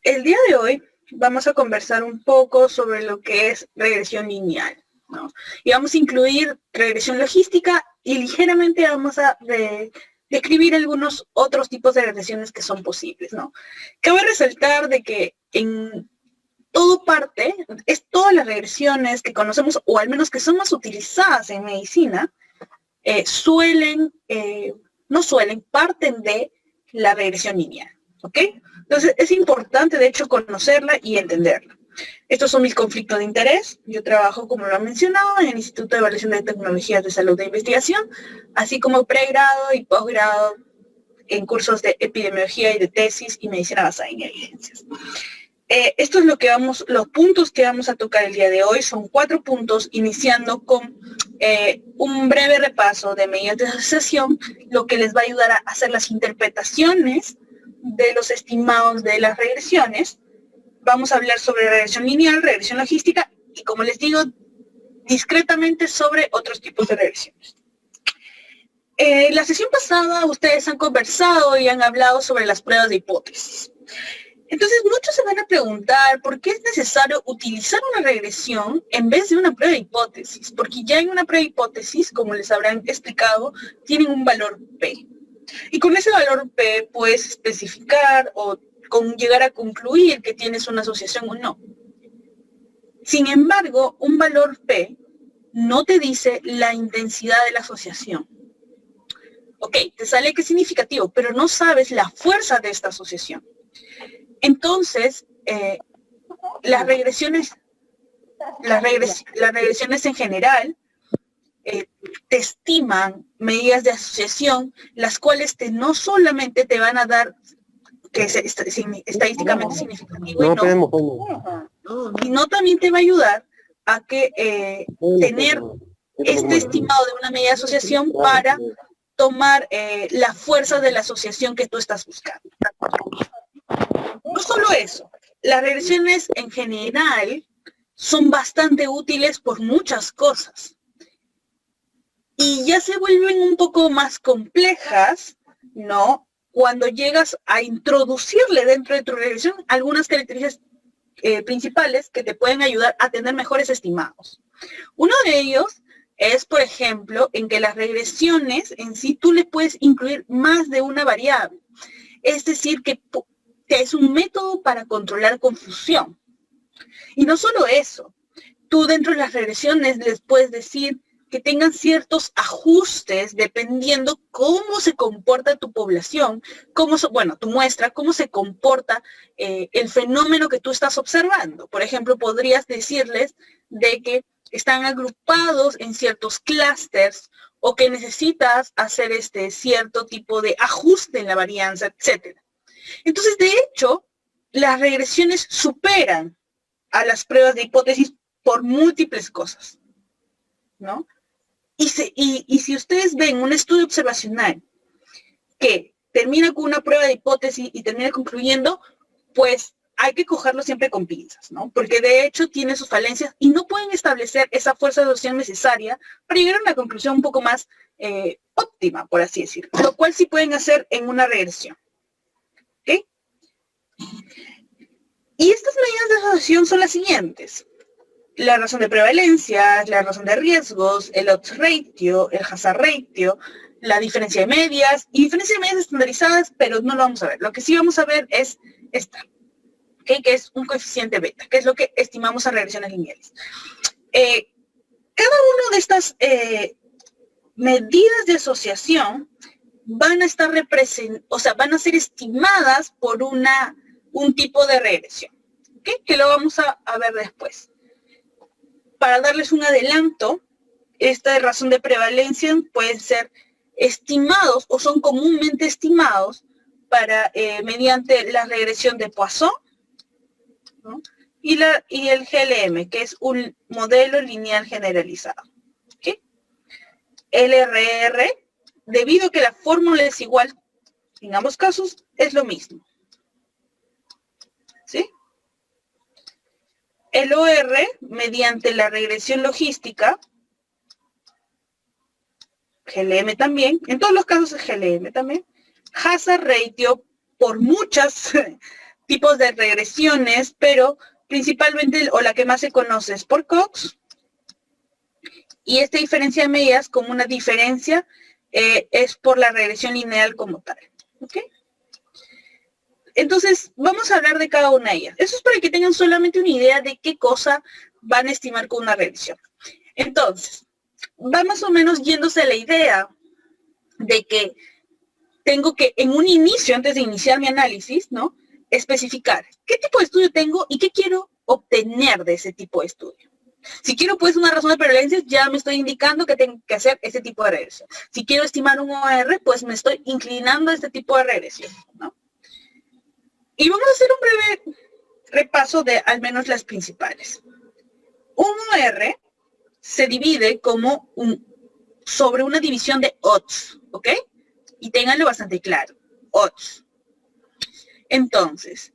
El día de hoy vamos a conversar un poco sobre lo que es regresión lineal, ¿no? Y vamos a incluir regresión logística y ligeramente vamos a describir algunos otros tipos de regresiones que son posibles, ¿no? Cabe resaltar de que en todas las regresiones que conocemos, o al menos que son más utilizadas en medicina, parten de la regresión lineal, ¿ok? Entonces es importante, de hecho, conocerla y entenderla. Estos son mis conflictos de interés. Yo trabajo, como lo han mencionado, en el Instituto de Evaluación de Tecnologías de Salud e Investigación, así como pregrado y posgrado en cursos de epidemiología y de tesis y medicina basada en evidencias. Esto es los puntos que vamos a tocar el día de hoy. Son 4 puntos, iniciando con un breve repaso de medidas de asociación, lo que les va a ayudar a hacer las interpretaciones de los estimados de las regresiones. Vamos a hablar sobre regresión lineal, regresión logística y, como les digo, discretamente sobre otros tipos de regresiones. La sesión pasada ustedes han conversado y han hablado sobre las pruebas de hipótesis. Entonces muchos se van a preguntar por qué es necesario utilizar una regresión en vez de una prueba de hipótesis, porque ya en una prueba de hipótesis, como les habrán explicado, tienen un valor P. Y con ese valor P puedes especificar o llegar a concluir que tienes una asociación o no. Sin embargo, un valor P no te dice la intensidad de la asociación. Ok, te sale que es significativo, pero no sabes la fuerza de esta asociación. Entonces, las regresiones en general te estiman medidas de asociación, las cuales no solamente te van a dar que es estadísticamente significativo, sino también te va a ayudar a que tener este estimado de una medida de asociación para tomar la fuerza de la asociación que tú estás buscando. No solo eso, las regresiones en general son bastante útiles por muchas cosas. Y ya se vuelven un poco más complejas, ¿no? Cuando llegas a introducirle dentro de tu regresión algunas características principales que te pueden ayudar a tener mejores estimados. Uno de ellos es, por ejemplo, en que las regresiones en sí tú le puedes incluir más de una variable. Es decir, que es un método para controlar confusión. Y no solo eso, tú dentro de las regresiones les puedes decir que tengan ciertos ajustes dependiendo cómo se comporta tu población, tu muestra, cómo se comporta el fenómeno que tú estás observando. Por ejemplo, podrías decirles de que están agrupados en ciertos clústeres o que necesitas hacer cierto tipo de ajuste en la varianza, etc. Entonces, de hecho, las regresiones superan a las pruebas de hipótesis por múltiples cosas, ¿no? Y si ustedes ven un estudio observacional que termina con una prueba de hipótesis y termina concluyendo, pues hay que cogerlo siempre con pinzas, ¿no? Porque de hecho tiene sus falencias y no pueden establecer esa fuerza de asociación necesaria para llegar a una conclusión un poco más óptima, por así decirlo, lo cual sí pueden hacer en una regresión. ¿Ok? Y estas medidas de asociación son las siguientes: la razón de prevalencia, la razón de riesgos, el odds ratio, el hazard ratio, la diferencia de medias y diferencia de medias estandarizadas, pero no lo vamos a ver. Lo que sí vamos a ver es esta, ¿okay? Que es un coeficiente beta, que es lo que estimamos a regresiones lineales. Cada una de estas medidas de asociación van a estar van a ser estimadas por un tipo de regresión, ¿okay? Que lo vamos a ver después. Para darles un adelanto, esta razón de prevalencia pueden ser estimados o son comúnmente estimados mediante la regresión de Poisson, ¿no? y el GLM, que es un modelo lineal generalizado. ¿Okay? LRR, debido a que la fórmula es igual en ambos casos, es lo mismo. ¿Sí? El OR, mediante la regresión logística, GLM también, en todos los casos es GLM también, hazard ratio por muchas tipos de regresiones, pero principalmente, o la que más se conoce es por Cox, y esta diferencia de medidas como una diferencia es por la regresión lineal como tal, ¿ok? Entonces, vamos a hablar de cada una de ellas. Eso es para que tengan solamente una idea de qué cosa van a estimar con una regresión. Entonces, va más o menos yéndose a la idea de que tengo que, en un inicio, antes de iniciar mi análisis, ¿no?, especificar qué tipo de estudio tengo y qué quiero obtener de ese tipo de estudio. Si quiero, pues, una razón de prevalencia, ya me estoy indicando que tengo que hacer ese tipo de regresión. Si quiero estimar un OR, pues me estoy inclinando a este tipo de regresión, ¿no? Y vamos a hacer un breve repaso de al menos las principales. Un OR se divide como sobre una división de odds, ¿ok? Y ténganlo bastante claro, odds. Entonces,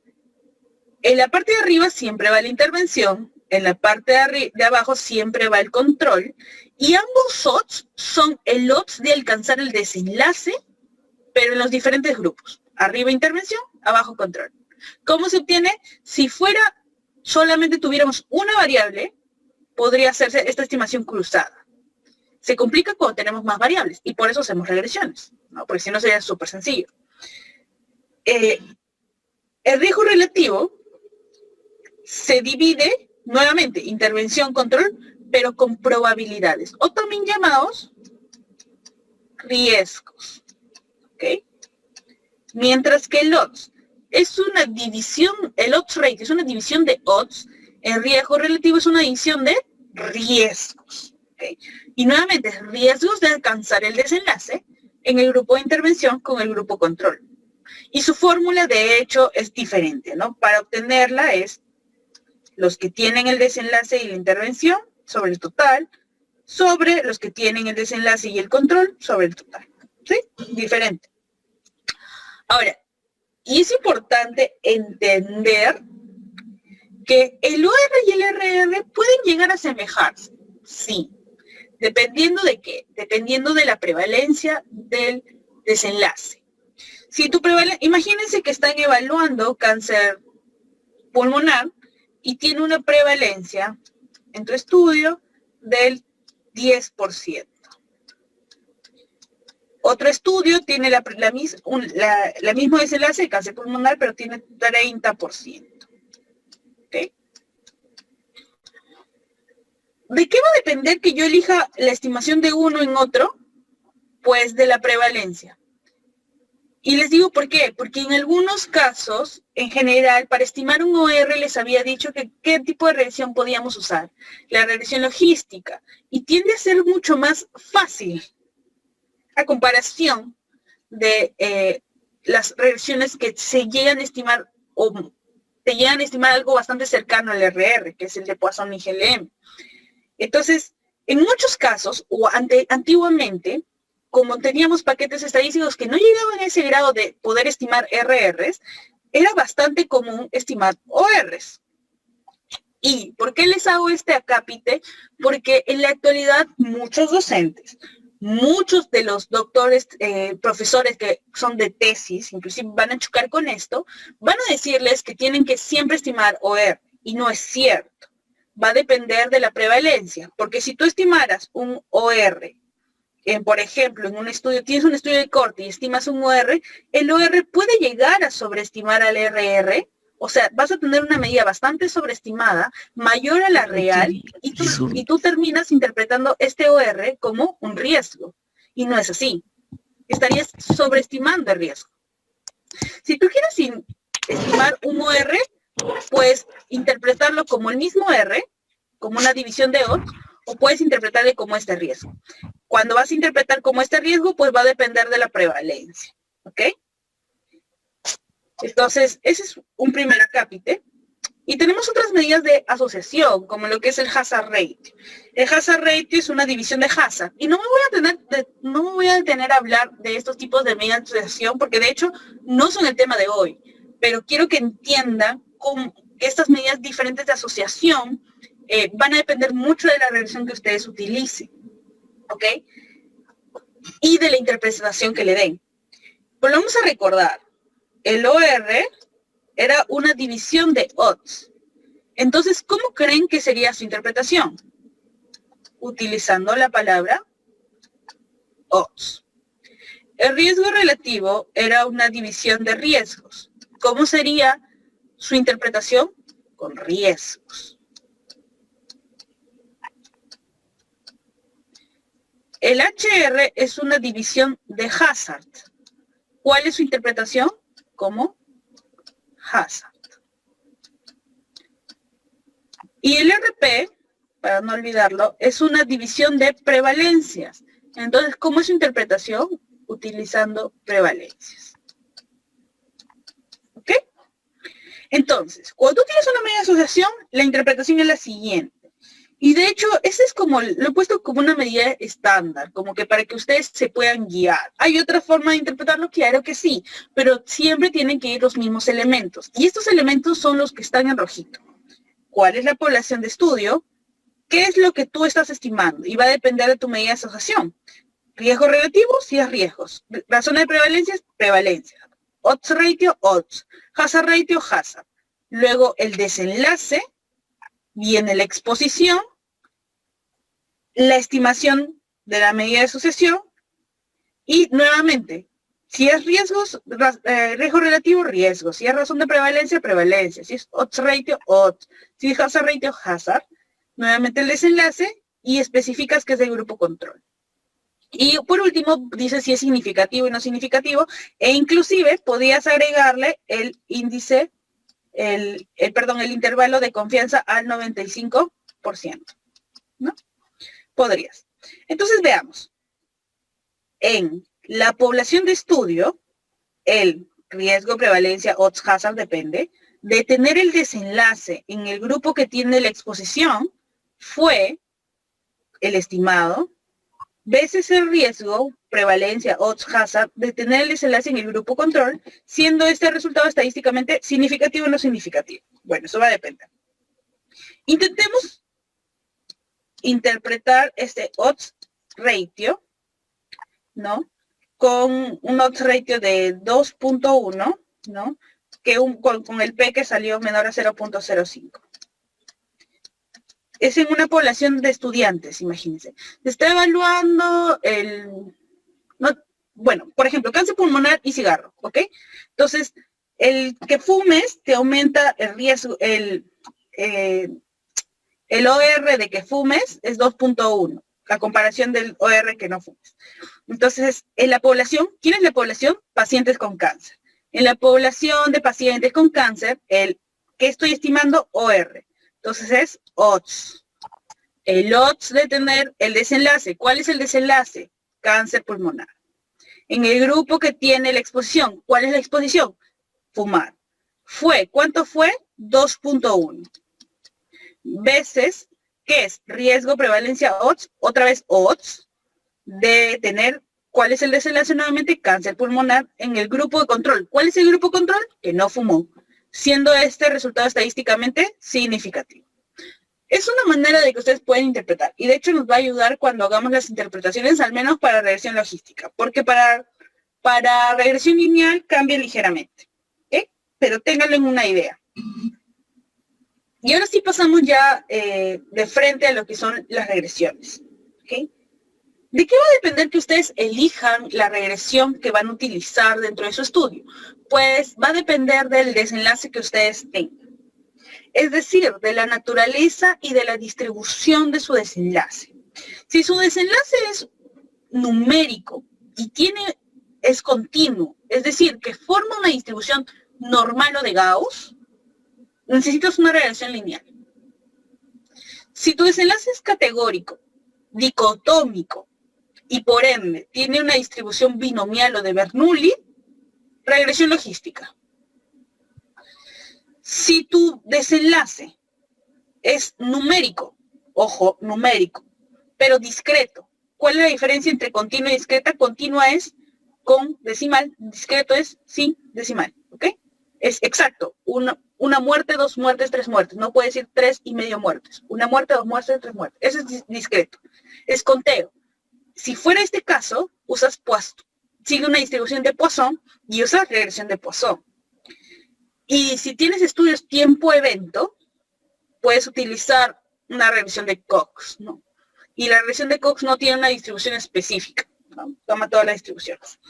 en la parte de arriba siempre va la intervención, en la parte de abajo siempre va el control, y ambos odds son el odds de alcanzar el desenlace, pero en los diferentes grupos. Arriba intervención, abajo control. ¿Cómo se obtiene? Si fuera solamente tuviéramos una variable, podría hacerse esta estimación cruzada. Se complica cuando tenemos más variables, y por eso hacemos regresiones, ¿no? Porque si no sería súper sencillo. El riesgo relativo se divide, nuevamente, intervención, control, pero con probabilidades, o también llamados riesgos, ¿ok? Mientras que el odds es una división, el odds rate es una división de odds, el riesgo relativo es una división de riesgos, ¿ok? Y nuevamente, riesgos de alcanzar el desenlace en el grupo de intervención con el grupo control. Y su fórmula, de hecho, es diferente, ¿no? Para obtenerla es los que tienen el desenlace y la intervención sobre el total, sobre los que tienen el desenlace y el control sobre el total. ¿Sí? Diferente. Ahora, y es importante entender que el OR y el RR pueden llegar a asemejarse. Sí. ¿Dependiendo de qué? Dependiendo de la prevalencia del desenlace. Si tu prevalencia, imagínense que están evaluando cáncer pulmonar y tiene una prevalencia en tu estudio del 10%. Otro estudio tiene la mismo desenlace de cáncer pulmonar, pero tiene 30%. ¿Okay? ¿De qué va a depender que yo elija la estimación de uno en otro? Pues de la prevalencia. Y les digo por qué, porque en algunos casos, en general, para estimar un OR les había dicho que qué tipo de regresión podíamos usar, la regresión logística, y tiende a ser mucho más fácil a comparación de las regresiones que se llegan a estimar o te llegan a estimar algo bastante cercano al RR, que es el de Poisson y GLM. Entonces, en muchos casos, o antiguamente, como teníamos paquetes estadísticos que no llegaban a ese grado de poder estimar RRs, era bastante común estimar ORs. ¿Y por qué les hago este acápite? Porque en la actualidad muchos docentes, muchos de los doctores, profesores que son de tesis, inclusive van a chocar con esto, van a decirles que tienen que siempre estimar OR, y no es cierto. Va a depender de la prevalencia, porque si tú estimaras un OR, por ejemplo, en un estudio, tienes un estudio de corte y estimas un OR, el OR puede llegar a sobreestimar al RR, o sea, vas a tener una medida bastante sobreestimada, mayor a la real, y tú terminas interpretando este OR como un riesgo, y no es así. Estarías sobreestimando el riesgo. Si tú quieres estimar un OR, puedes interpretarlo como el mismo R, como una división de odds, o puedes interpretarlo como este riesgo. Cuando vas a interpretar como este riesgo, pues va a depender de la prevalencia, ¿ok? Entonces, ese es un primer acápite. Y tenemos otras medidas de asociación, como lo que es el hazard ratio. El hazard ratio es una división de hazard. Y no me voy a detener a hablar de estos tipos de medidas de asociación, porque de hecho no son el tema de hoy. Pero quiero que entiendan cómo estas medidas diferentes de asociación van a depender mucho de la regresión que ustedes utilicen. ¿Ok? Y de la interpretación que le den. Volvamos a recordar, el OR era una división de odds. Entonces, ¿cómo creen que sería su interpretación? Utilizando la palabra odds. El riesgo relativo era una división de riesgos. ¿Cómo sería su interpretación? Con riesgos. El HR es una división de hazard. ¿Cuál es su interpretación? Como hazard. Y el RP, para no olvidarlo, es una división de prevalencias. Entonces, ¿cómo es su interpretación? Utilizando prevalencias. ¿Ok? Entonces, cuando tú tienes una medida de asociación, la interpretación es la siguiente. Y de hecho, ese es como, lo he puesto como una medida estándar, como que para que ustedes se puedan guiar. ¿Hay otra forma de interpretarlo? Claro que sí, pero siempre tienen que ir los mismos elementos. Y estos elementos son los que están en rojito. ¿Cuál es la población de estudio? ¿Qué es lo que tú estás estimando? Y va a depender de tu medida de asociación. Riesgo relativo, si es riesgos. Razón de prevalencia es prevalencia. Odds ratio, odds. Hazard ratio, hazard. Luego el desenlace, viene la exposición, la estimación de la medida de asociación y nuevamente, si es riesgos, riesgo relativo, riesgo. Si es razón de prevalencia, prevalencia. Si es odds ratio, odds. Si es hazard ratio, hazard. Nuevamente el desenlace y especificas que es del grupo control. Y por último, dice si es significativo y no significativo, e inclusive podías agregarle el índice, el intervalo de confianza al 95%, ¿no? Podrías. Entonces veamos. En la población de estudio, el riesgo, prevalencia, odds, hazard, depende, de tener el desenlace en el grupo que tiene la exposición, fue el estimado, veces el riesgo, prevalencia, odds, hazard, de tener el desenlace en el grupo control, siendo este resultado estadísticamente significativo o no significativo. Bueno, eso va a depender. Intentemos interpretar este odds ratio, ¿no? Con un odds ratio de 2.1, ¿no? Que con el P que salió menor a 0.05. Es en una población de estudiantes, imagínense. Se está evaluando bueno, por ejemplo, cáncer pulmonar y cigarro, ¿ok? Entonces, el que fumes te aumenta el riesgo, el OR de que fumes es 2.1, la comparación del OR que no fumes. Entonces, en la población, ¿quién es la población? Pacientes con cáncer. En la población de pacientes con cáncer, ¿qué estoy estimando? OR. Entonces es odds. El odds de tener el desenlace. ¿Cuál es el desenlace? Cáncer pulmonar. En el grupo que tiene la exposición. ¿Cuál es la exposición? Fumar. ¿Cuánto fue? 2.1. Veces, ¿qué es? Riesgo, prevalencia, odds. Otra vez odds de tener, ¿cuál es el desenlace nuevamente? Cáncer pulmonar en el grupo de control. ¿Cuál es el grupo control? Que no fumó, siendo este resultado estadísticamente significativo. Es una manera de que ustedes pueden interpretar, y de hecho nos va a ayudar cuando hagamos las interpretaciones, al menos para regresión logística, porque para regresión lineal cambia ligeramente, ¿ok? Pero ténganlo en una idea. Y ahora sí pasamos ya de frente a lo que son las regresiones, ¿ok? ¿De qué va a depender que ustedes elijan la regresión que van a utilizar dentro de su estudio? Pues va a depender del desenlace que ustedes tengan. Es decir, de la naturaleza y de la distribución de su desenlace. Si su desenlace es numérico y es continuo, es decir, que forma una distribución normal o de Gauss, necesitas una regresión lineal. Si tu desenlace es categórico, dicotómico, y por ende tiene una distribución binomial o de Bernoulli, regresión logística. Si tu desenlace es numérico, ojo, numérico, pero discreto, ¿cuál es la diferencia entre continua y discreta? Continua es con decimal, discreto es sin decimal, ¿ok? Es exacto, una muerte, 2 muertes, 3 muertes, no puede decir 3,5 muertes, una muerte, 2 muertes, 3 muertes, eso es discreto, es conteo. Si fuera este caso, usas sigue una distribución de Poisson y usas regresión de Poisson. Y si tienes estudios tiempo-evento, puedes utilizar una regresión de Cox, ¿no? Y la regresión de Cox no tiene una distribución específica, ¿no? Toma todas las distribuciones.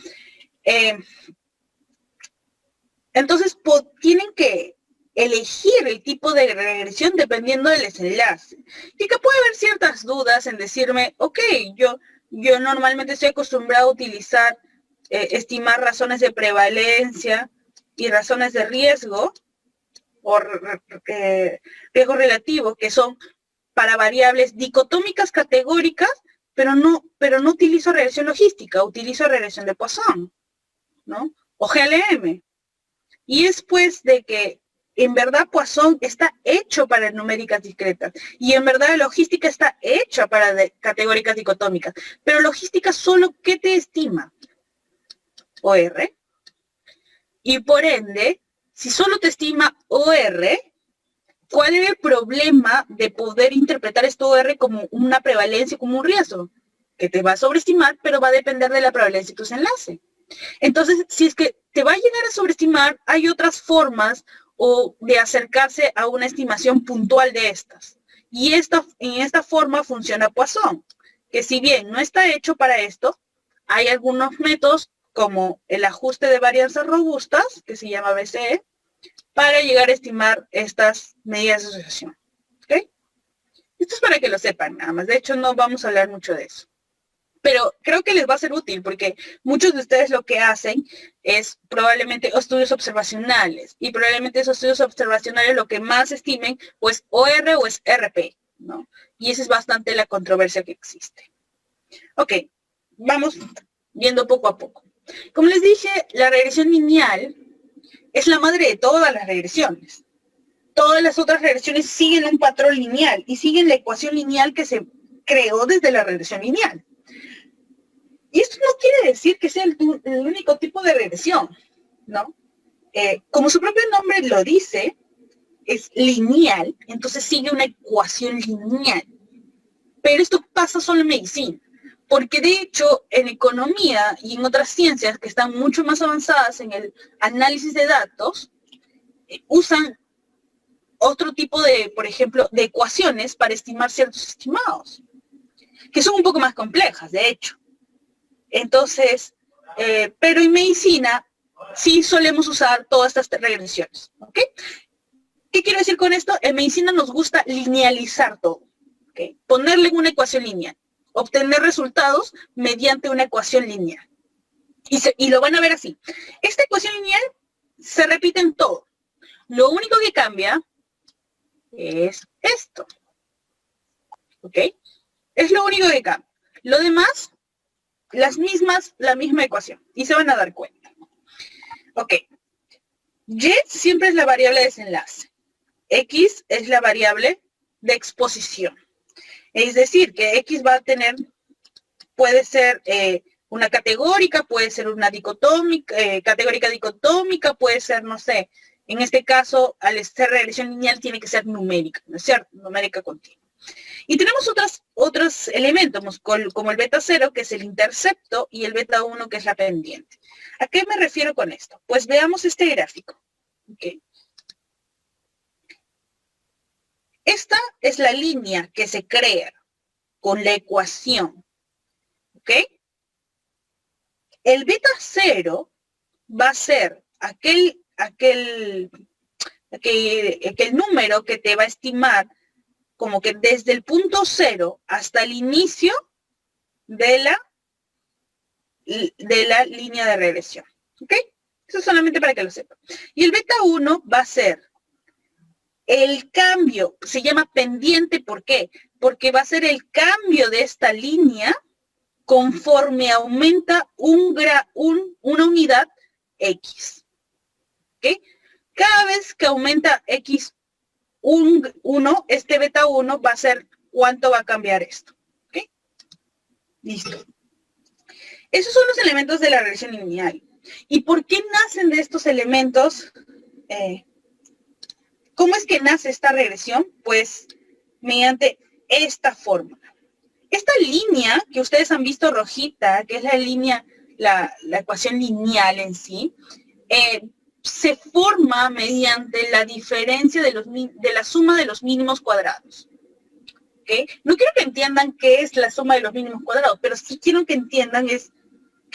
Entonces, tienen que elegir el tipo de regresión dependiendo del desenlace. Y que puede haber ciertas dudas en decirme, ok, yo normalmente estoy acostumbrado a utilizar, estimar razones de prevalencia y razones de riesgo, o riesgo relativo, que son para variables dicotómicas categóricas, pero no utilizo regresión logística, utilizo regresión de Poisson, ¿no? O GLM. Y es pues de que en verdad Poisson está hecho para numéricas discretas y en verdad la logística está hecha para categóricas dicotómicas. Pero logística solo, ¿qué te estima? OR. Y por ende, si solo te estima OR, ¿cuál es el problema de poder interpretar esto OR como una prevalencia, como un riesgo? Que te va a sobreestimar, pero va a depender de la prevalencia de tus enlaces. Entonces, si es que te va a llegar a sobreestimar, hay otras formas de acercarse a una estimación puntual de estas. Y en esta forma funciona Poisson, que si bien no está hecho para esto, hay algunos métodos como el ajuste de varianzas robustas, que se llama BCE, para llegar a estimar estas medidas de asociación. ¿Ok? Esto es para que lo sepan nada más. De hecho, no vamos a hablar mucho de eso. Pero creo que les va a ser útil porque muchos de ustedes lo que hacen es probablemente estudios observacionales y probablemente esos estudios observacionales lo que más estimen o es OR o es RP, ¿no? Y esa es bastante la controversia que existe. Ok, vamos viendo poco a poco. Como les dije, la regresión lineal es la madre de todas las regresiones. Todas las otras regresiones siguen un patrón lineal y siguen la ecuación lineal que se creó desde la regresión lineal. Y esto no quiere decir que sea el único tipo de regresión, ¿no? Como su propio nombre lo dice, es lineal, entonces sigue una ecuación lineal. Pero esto pasa solo en medicina, porque de hecho en economía y en otras ciencias que están mucho más avanzadas en el análisis de datos, usan otro tipo de, por ejemplo, de ecuaciones para estimar ciertos estimados, que son un poco más complejas, de hecho. Entonces, pero en medicina sí solemos usar todas estas regresiones, ¿ok? ¿Qué quiero decir con esto? En medicina nos gusta linealizar todo, ¿ok? Ponerle una ecuación lineal, obtener resultados mediante una ecuación lineal. Y lo van a ver así. Esta ecuación lineal se repite en todo. Lo único que cambia es esto, ¿ok? Es lo único que cambia. Lo demás, la misma ecuación. Y se van a dar cuenta. Ok. Y siempre es la variable de desenlace. X es la variable de exposición. Es decir, que X va a tener, puede ser una categórica, puede ser una dicotómica, categórica dicotómica, puede ser, no sé, en este caso, al ser regresión lineal tiene que ser numérica, ¿no es cierto? Numérica continua. Y tenemos otros elementos, como el beta 0, que es el intercepto, y el beta 1, que es la pendiente. ¿A qué me refiero con esto? Pues veamos este gráfico. Okay. Esta es la línea que se crea con la ecuación. ¿Ok? El beta 0 va a ser aquel número que te va a estimar como que desde el punto 0 hasta el inicio de la línea de regresión. ¿Ok? Eso solamente para que lo sepan. Y el beta 1 va a ser el cambio, se llama pendiente, ¿por qué? Porque va a ser el cambio de esta línea conforme aumenta una unidad X. ¿Ok? Cada vez que aumenta X 1, este beta 1 va a ser cuánto va a cambiar esto. ¿Ok? Listo. Esos son los elementos de la regresión lineal. ¿Y por qué nacen de estos elementos? ¿Cómo es que nace esta regresión? Pues mediante esta fórmula. Esta línea que ustedes han visto rojita, que es la línea, la ecuación lineal en sí, se forma mediante la diferencia de la suma de los mínimos cuadrados. ¿Okay? No quiero que entiendan qué es la suma de los mínimos cuadrados, pero sí quiero que entiendan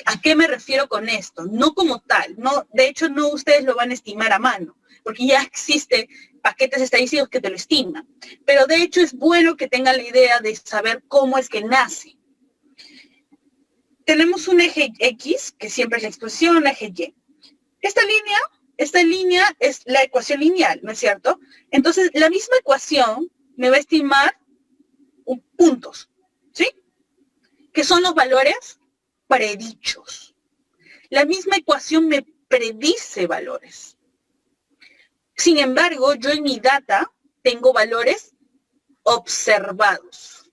a qué me refiero con esto, no como tal. No, de hecho, no ustedes lo van a estimar a mano, porque ya existen paquetes estadísticos que te lo estiman. Pero de hecho es bueno que tengan la idea de saber cómo es que nace. Tenemos un eje X, que siempre es la expresión, un eje Y. Esta línea es la ecuación lineal, ¿no es cierto? Entonces, la misma ecuación me va a estimar puntos, ¿sí? Que son los valores predichos. La misma ecuación me predice valores. Sin embargo, yo en mi data tengo valores observados,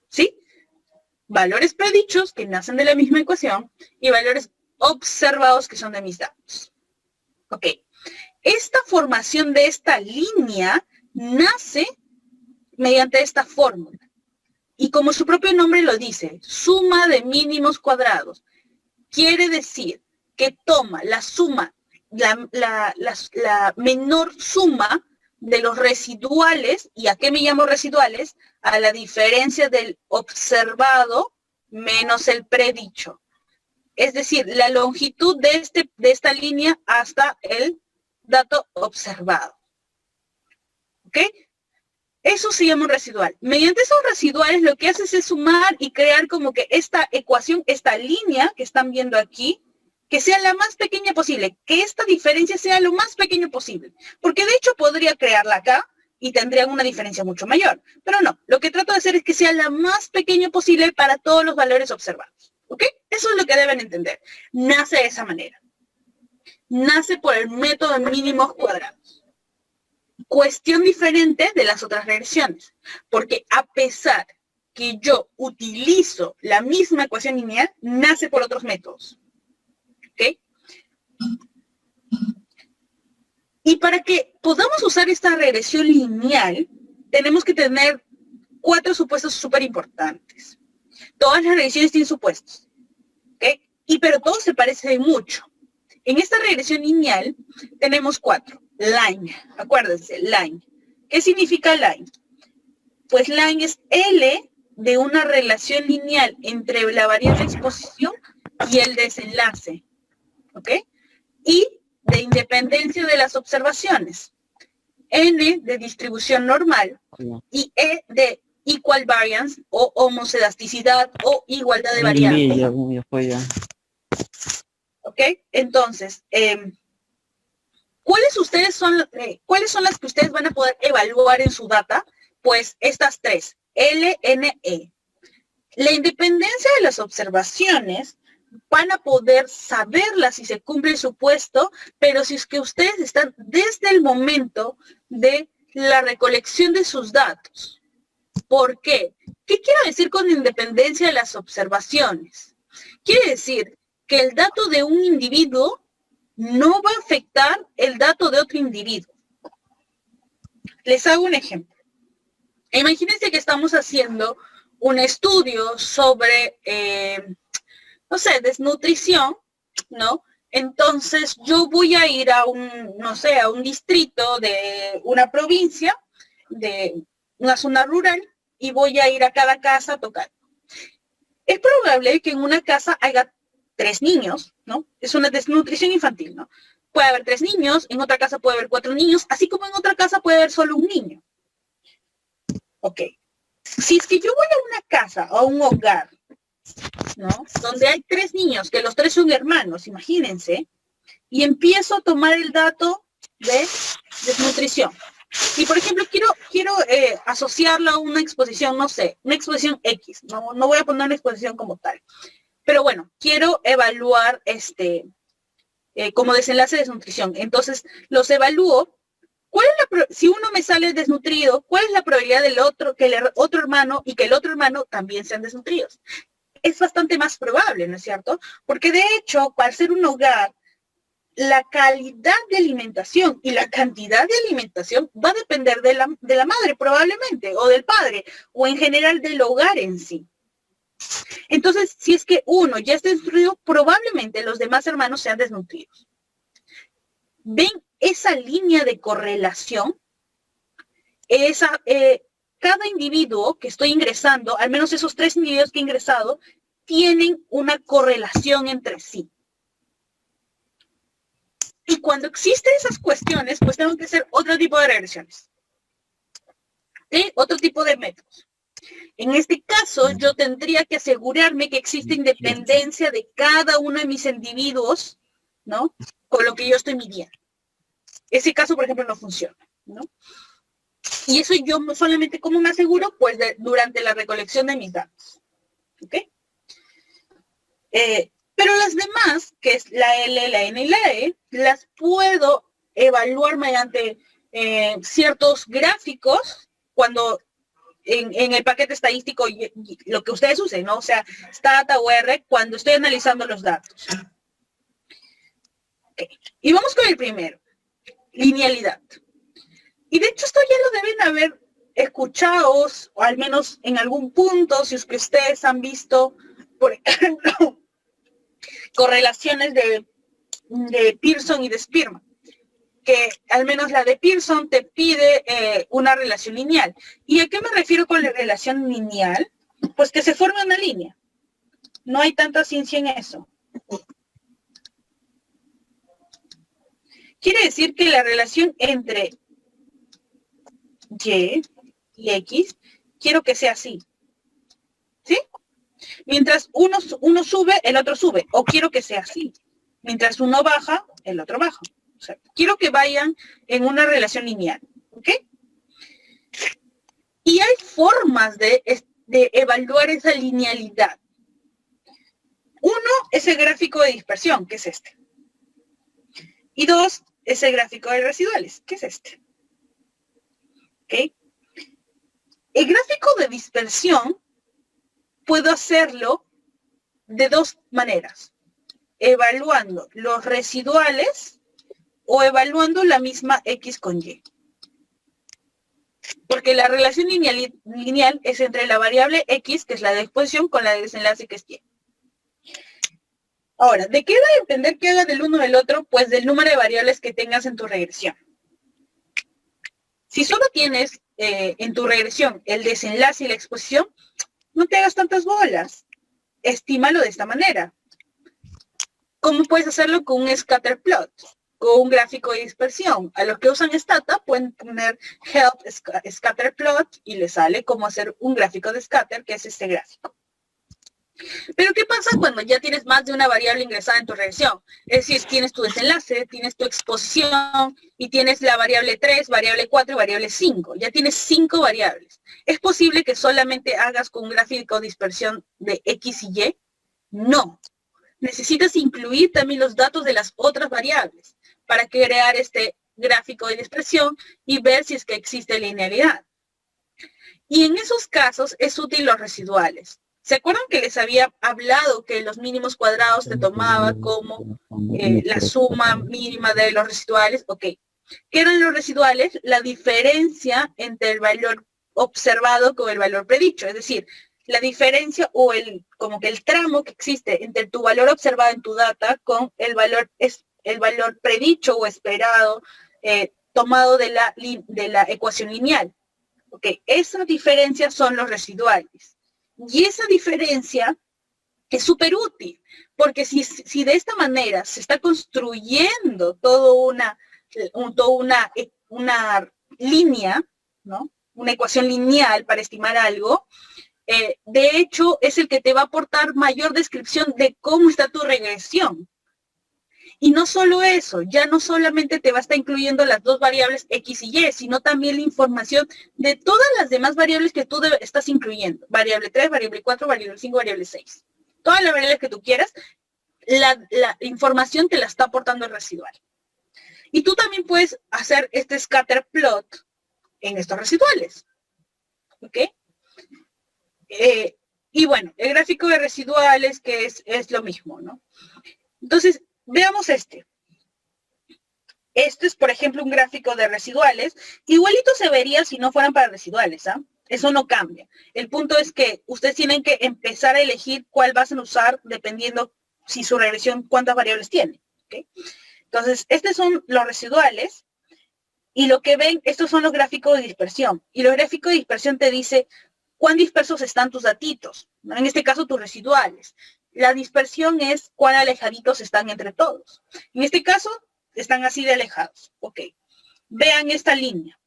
¿sí? Valores predichos que nacen de la misma ecuación y valores observados que son de mis datos. Ok. Esta formación de esta línea nace mediante esta fórmula. Y como su propio nombre lo dice, suma de mínimos cuadrados. Quiere decir que toma la suma, la menor suma de los residuales. ¿Y a qué me llamo residuales? A la diferencia del observado menos el predicho. Es decir, la longitud de esta línea hasta el dato observado. ¿Ok? Eso se llama un residual. Mediante esos residuales lo que haces es sumar y crear como que esta ecuación, esta línea que están viendo aquí, que sea la más pequeña posible, que esta diferencia sea lo más pequeño posible. Porque de hecho podría crearla acá y tendrían una diferencia mucho mayor. Pero no, lo que trato de hacer es que sea la más pequeña posible para todos los valores observados. ¿Ok? Eso es lo que deben entender. Nace de esa manera. Nace por el método de mínimos cuadrados. Cuestión diferente de las otras regresiones, porque a pesar que yo utilizo la misma ecuación lineal, nace por otros métodos. ¿Ok? Y para que podamos usar esta regresión lineal, tenemos que tener 4 supuestos súper importantes. Todas las regresiones tienen supuestos. ¿Ok? Pero todos se parecen mucho. En esta regresión lineal tenemos 4. Line, acuérdense, line. ¿Qué significa line? Pues line es L de una relación lineal entre la variable exposición y el desenlace, ¿ok? Y de independencia de las observaciones. N de distribución normal y E de equal variance o homocedasticidad o igualdad de variantes. ¿Ok? Entonces, ¿cuáles son las que ustedes van a poder evaluar en su data? Pues estas 3, L, N, E. La independencia de las observaciones van a poder saberla si se cumple el supuesto, pero si es que ustedes están desde el momento de la recolección de sus datos. ¿Por qué? ¿Qué quiero decir con independencia de las observaciones? Quiere decir que el dato de un individuo no va a afectar el dato de otro individuo. Les hago un ejemplo. Imagínense que estamos haciendo un estudio sobre, no sé, desnutrición, ¿no? Entonces yo voy a ir a a un distrito de una provincia, de una zona rural, y voy a ir a cada casa a tocar. Es probable que en una casa haya 3 niños, ¿no? Es una desnutrición infantil, ¿no? Puede haber 3 niños, en otra casa puede haber 4 niños, así como en otra casa puede haber solo un niño. Ok. Si es que yo voy a una casa, a un hogar, ¿no? Donde hay 3 niños, que los 3 son hermanos, imagínense, y empiezo a tomar el dato de desnutrición. Y, por ejemplo, quiero asociarlo a una exposición, no sé, una exposición X. No voy a poner una exposición como tal. Pero bueno, quiero evaluar como desenlace de desnutrición. Entonces, los evalúo. Si uno me sale desnutrido, ¿cuál es la probabilidad del otro, que el otro hermano y que el otro hermano también sean desnutridos? Es bastante más probable, ¿no es cierto? Porque de hecho, para ser un hogar, la calidad de alimentación y la cantidad de alimentación va a depender de la madre probablemente, o del padre, o en general del hogar en sí. Entonces, si es que uno ya está desnutrido, probablemente los demás hermanos sean desnutridos. ¿Ven esa línea de correlación? Cada individuo que estoy ingresando, al menos esos 3 individuos que he ingresado, tienen una correlación entre sí. Y cuando existen esas cuestiones, pues tengo que hacer otro tipo de regresiones. ¿Sí? Otro tipo de métodos. En este caso, yo tendría que asegurarme que existe independencia de cada uno de mis individuos, ¿no? Con lo que yo estoy midiendo. Ese caso, por ejemplo, no funciona, ¿no? Y eso yo solamente, ¿cómo me aseguro? Pues durante la recolección de mis datos. ¿Ok? Pero las demás, que es la L, la N y la E, las puedo evaluar mediante ciertos gráficos cuando en el paquete estadístico lo que ustedes usen, ¿no? O sea, Stata o R, cuando estoy analizando los datos. Okay. Y vamos con el primero, linealidad. Y de hecho esto ya lo deben haber escuchado, o al menos en algún punto, si es que ustedes han visto, por ejemplo, correlaciones de Pearson y de Spearman, que al menos la de Pearson te pide una relación lineal. ¿Y a qué me refiero con la relación lineal? Pues que se forma una línea. No hay tanta ciencia en eso. Quiere decir que la relación entre Y y X, quiero que sea así. ¿Sí? Mientras uno sube, el otro sube. O quiero que sea así. Mientras uno baja, el otro baja. O sea, quiero que vayan en una relación lineal. ¿Ok? Y hay formas de evaluar esa linealidad. Uno es el gráfico de dispersión, que es este. Y 2 es el gráfico de residuales, que es este. ¿Ok? El gráfico de dispersión puedo hacerlo de 2 maneras. Evaluando los residuales o evaluando la misma X con Y. Porque la relación lineal es entre la variable X, que es la de exposición, con la de desenlace, que es Y. Ahora, ¿de qué va a depender que haga del uno del otro? Pues del número de variables que tengas en tu regresión. Si solo tienes en tu regresión el desenlace y la exposición, no te hagas tantas bolas. Estímalo de esta manera. ¿Cómo puedes hacerlo? Con un scatter plot, con un gráfico de dispersión. A los que usan Stata pueden poner help scatter plot y les sale cómo hacer un gráfico de scatter, que es este gráfico. Pero ¿qué pasa cuando ya tienes más de una variable ingresada en tu regresión? Es decir, tienes tu desenlace, tienes tu exposición y tienes la variable 3, variable 4 y variable 5. Ya tienes 5 variables. ¿Es posible que solamente hagas con un gráfico de dispersión de X y Y? No. Necesitas incluir también los datos de las otras variables para crear este gráfico de dispersión y ver si es que existe linealidad. Y en esos casos es útil los residuales. ¿Se acuerdan que les había hablado que los mínimos cuadrados te tomaba como la suma mínima de los residuales? Ok. ¿Qué eran los residuales? La diferencia entre el valor observado con el valor predicho. Es decir, la diferencia o como que el tramo que existe entre tu valor observado en tu data con el valor predicho o esperado tomado de la ecuación lineal. Ok, esa diferencia son los residuales. Y esa diferencia es súper útil, porque si de esta manera se está construyendo toda una línea, ¿no? Una ecuación lineal para estimar algo, de hecho es el que te va a aportar mayor descripción de cómo está tu regresión. Y no solo eso, ya no solamente te va a estar incluyendo las 2 variables X y Y, sino también la información de todas las demás variables que tú estás incluyendo. Variable 3, variable 4, variable 5, variable 6. Todas las variables que tú quieras, la información te la está aportando el residual. Y tú también puedes hacer este scatter plot en estos residuales. ¿Ok? Y bueno, el gráfico de residuales, que es lo mismo, ¿no? Entonces, veamos este. Este es, por ejemplo, un gráfico de residuales. Igualito se vería si no fueran para residuales, ¿ah? Eso no cambia. El punto es que ustedes tienen que empezar a elegir cuál van a usar dependiendo si su regresión, cuántas variables tiene. ¿Okay? Entonces, estos son los residuales. Y lo que ven, estos son los gráficos de dispersión. Y los gráficos de dispersión te dice cuán dispersos están tus datitos, ¿no? En este caso, tus residuales. La dispersión es cuán alejaditos están entre todos. En este caso, están así de alejados. Ok. Vean esta línea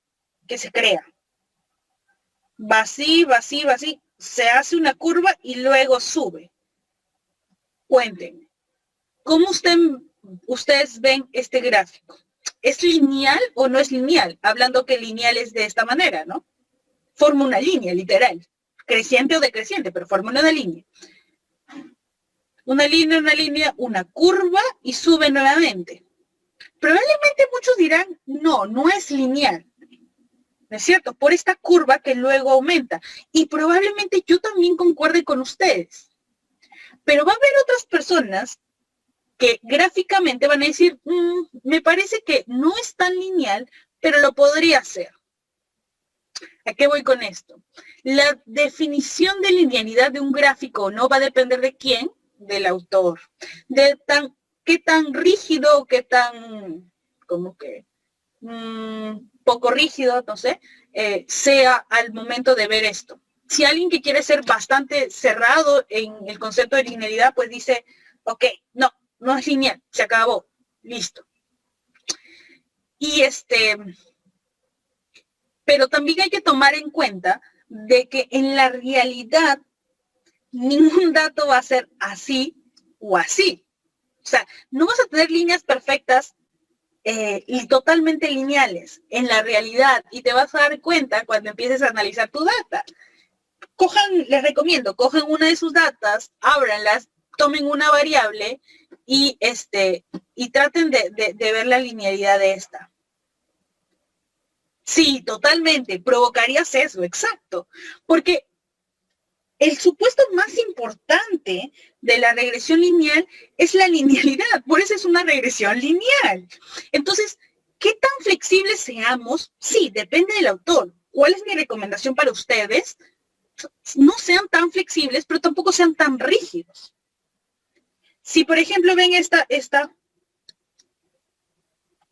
que se crea. Va así, va así, va así. Se hace una curva y luego sube. Cuéntenme. ¿Cómo ustedes ven este gráfico? ¿Es lineal o no es lineal? Hablando que lineal es de esta manera, ¿no? Forma una línea, literal. Creciente o decreciente, pero forma una línea. Una línea, una curva y sube nuevamente. Probablemente muchos dirán, no, no es lineal. ¿No es cierto? Por esta curva que luego aumenta. Y probablemente yo también concuerde con ustedes. Pero va a haber otras personas que gráficamente van a decir, me parece que no es tan lineal, pero lo podría hacer. ¿A qué voy con esto? La definición de linealidad de un gráfico no va a depender de quién, del autor, de qué tan rígido o qué tan, como que, poco rígido, no sé, sea al momento de ver esto. Si alguien que quiere ser bastante cerrado en el concepto de linealidad, pues dice, ok, no es lineal, se acabó, listo. Y pero también hay que tomar en cuenta de que en la realidad ningún dato va a ser así o así. O sea, no vas a tener líneas perfectas y totalmente lineales en la realidad y te vas a dar cuenta cuando empieces a analizar tu data. Les recomiendo, cojan una de sus datas, ábranlas, tomen una variable y traten de ver la linealidad de esta. Sí, totalmente, provocaría sesgo, exacto, porque el supuesto más importante de la regresión lineal es la linealidad, por eso es una regresión lineal. Entonces, ¿qué tan flexibles seamos? Sí, depende del autor. ¿Cuál es mi recomendación para ustedes? No sean tan flexibles, pero tampoco sean tan rígidos. Si, por ejemplo, ven esta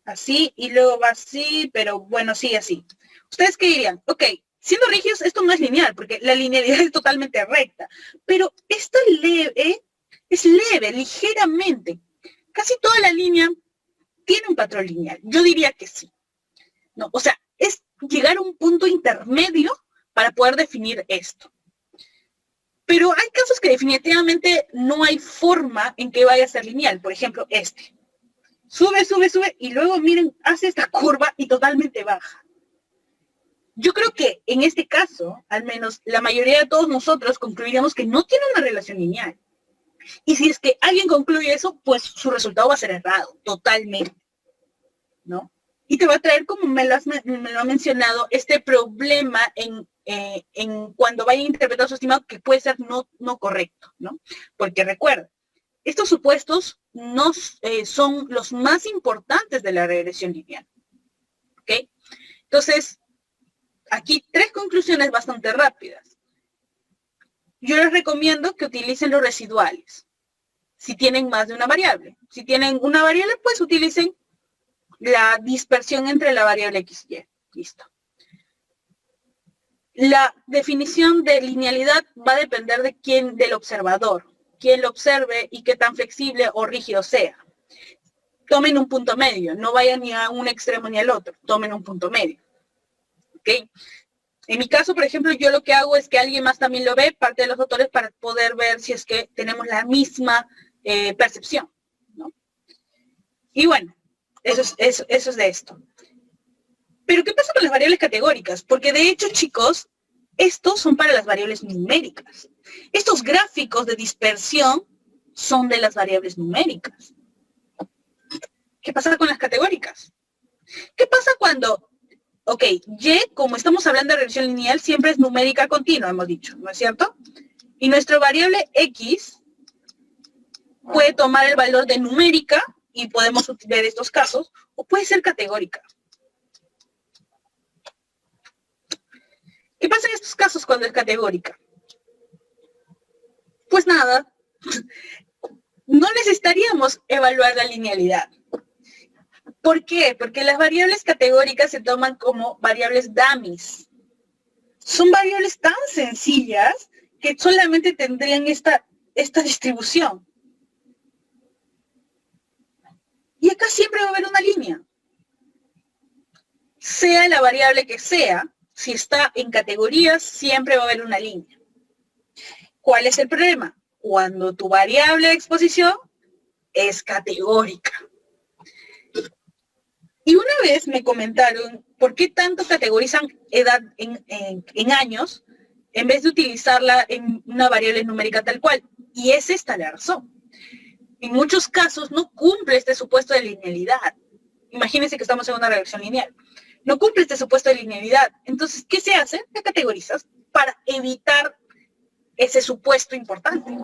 así y luego va así, pero bueno, sí, así. ¿Ustedes qué dirían? Ok, siendo rígidos, esto no es lineal, porque la linealidad es totalmente recta, pero esta es leve, ligeramente. Casi toda la línea tiene un patrón lineal. Yo diría que sí. No, o sea, es llegar a un punto intermedio para poder definir esto. Pero hay casos que definitivamente no hay forma en que vaya a ser lineal. Por ejemplo, este. Sube, y luego miren, hace esta curva y totalmente baja. Yo creo que en este caso, al menos la mayoría de todos nosotros concluiríamos que no tiene una relación lineal. Y si es que alguien concluye eso, pues su resultado va a ser errado, totalmente. ¿No? Y te va a traer, como me lo ha mencionado, este problema en cuando vayan a interpretar su estimado que puede ser no correcto, ¿no? Porque recuerda, estos supuestos no son los más importantes de la regresión lineal. ¿Ok? Entonces, aquí 3 conclusiones bastante rápidas. Yo les recomiendo que utilicen los residuales, si tienen más de una variable. Si tienen una variable, pues utilicen la dispersión entre la variable X y Y. Listo. La definición de linealidad va a depender del observador, quién lo observe y qué tan flexible o rígido sea. Tomen un punto medio, no vayan ni a un extremo ni al otro, tomen un punto medio. ¿Ok? En mi caso, por ejemplo, yo lo que hago es que alguien más también lo ve, parte de los autores, para poder ver si es que tenemos la misma percepción, ¿no? Y bueno, eso es de esto. Pero ¿qué pasa con las variables categóricas? Porque de hecho, chicos, estos son para las variables numéricas. Estos gráficos de dispersión son de las variables numéricas. ¿Qué pasa con las categóricas? ¿Qué pasa cuando, ok, Y, como estamos hablando de regresión lineal, siempre es numérica continua, hemos dicho, ¿no es cierto? Y nuestra variable X puede tomar el valor de numérica, y podemos ver estos casos, o puede ser categórica. ¿Qué pasa en estos casos cuando es categórica? Pues nada, no necesitaríamos evaluar la linealidad. ¿Por qué? Porque las variables categóricas se toman como variables dummies. Son variables tan sencillas que solamente tendrían esta distribución. Y acá siempre va a haber una línea. Sea la variable que sea, si está en categorías, siempre va a haber una línea. ¿Cuál es el problema? Cuando tu variable de exposición es categórica. Y una vez me comentaron, ¿por qué tanto categorizan edad en años en vez de utilizarla en una variable numérica tal cual? Y es esta la razón. En muchos casos no cumple este supuesto de linealidad. Imagínense que estamos en una regresión lineal. No cumple este supuesto de linealidad. Entonces, ¿qué se hace? La categorizas para evitar ese supuesto importante.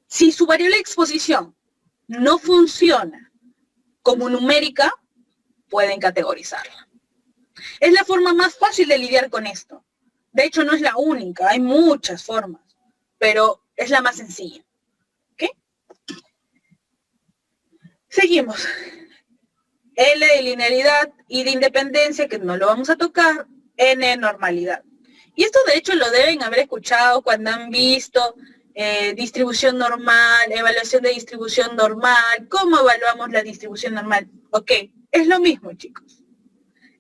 Si su variable de exposición no funciona como numérica, pueden categorizarla. Es la forma más fácil de lidiar con esto. De hecho, no es la única, hay muchas formas, pero es la más sencilla. ¿Ok? Seguimos. L de linealidad y de independencia, que no lo vamos a tocar, N de normalidad. Y esto de hecho lo deben haber escuchado cuando han visto distribución normal, evaluación de distribución normal, cómo evaluamos la distribución normal. Ok, es lo mismo, chicos.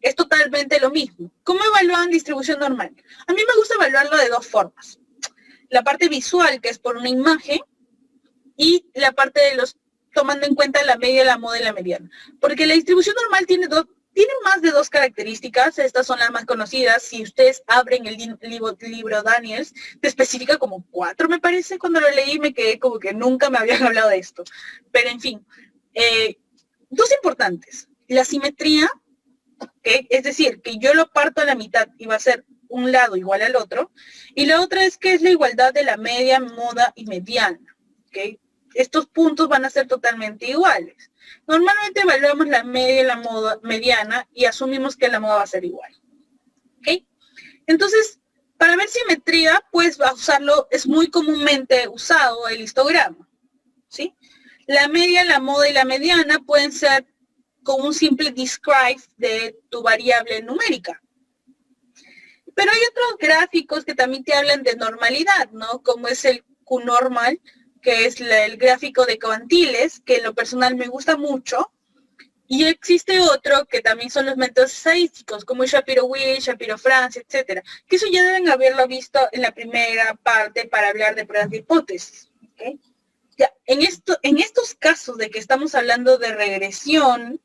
Es totalmente lo mismo. ¿Cómo evalúan distribución normal? A mí me gusta evaluarlo de dos formas. La parte visual, que es por una imagen, y la parte de los, tomando en cuenta la media, la moda y la mediana. Porque la distribución normal tiene más de dos características. Estas son las más conocidas. Si ustedes abren el libro Daniels, te especifica como 4, me parece. Cuando lo leí me quedé como que nunca me habían hablado de esto. Pero en fin, dos importantes. La simetría, ¿okay? Es decir, que yo lo parto a la mitad y va a ser un lado igual al otro. Y la otra es que es la igualdad de la media, moda y mediana. ¿Okay? Estos puntos van a ser totalmente iguales. Normalmente evaluamos la media y la moda mediana y asumimos que la moda va a ser igual. ¿Ok? Entonces, para ver simetría, pues va a usarlo, es muy comúnmente usado el histograma. ¿Sí? La media, la moda y la mediana pueden ser con un simple describe de tu variable numérica. Pero hay otros gráficos que también te hablan de normalidad, ¿no? Como es el Q-normal, que es el gráfico de cuantiles, que en lo personal me gusta mucho. Y existe otro que también son los métodos estadísticos, como Shapiro-Willis, Shapiro-Franz, etcétera, que eso ya deben haberlo visto en la primera parte para hablar de pruebas de hipótesis. ¿Okay? Ya, en estos casos de que estamos hablando de regresión,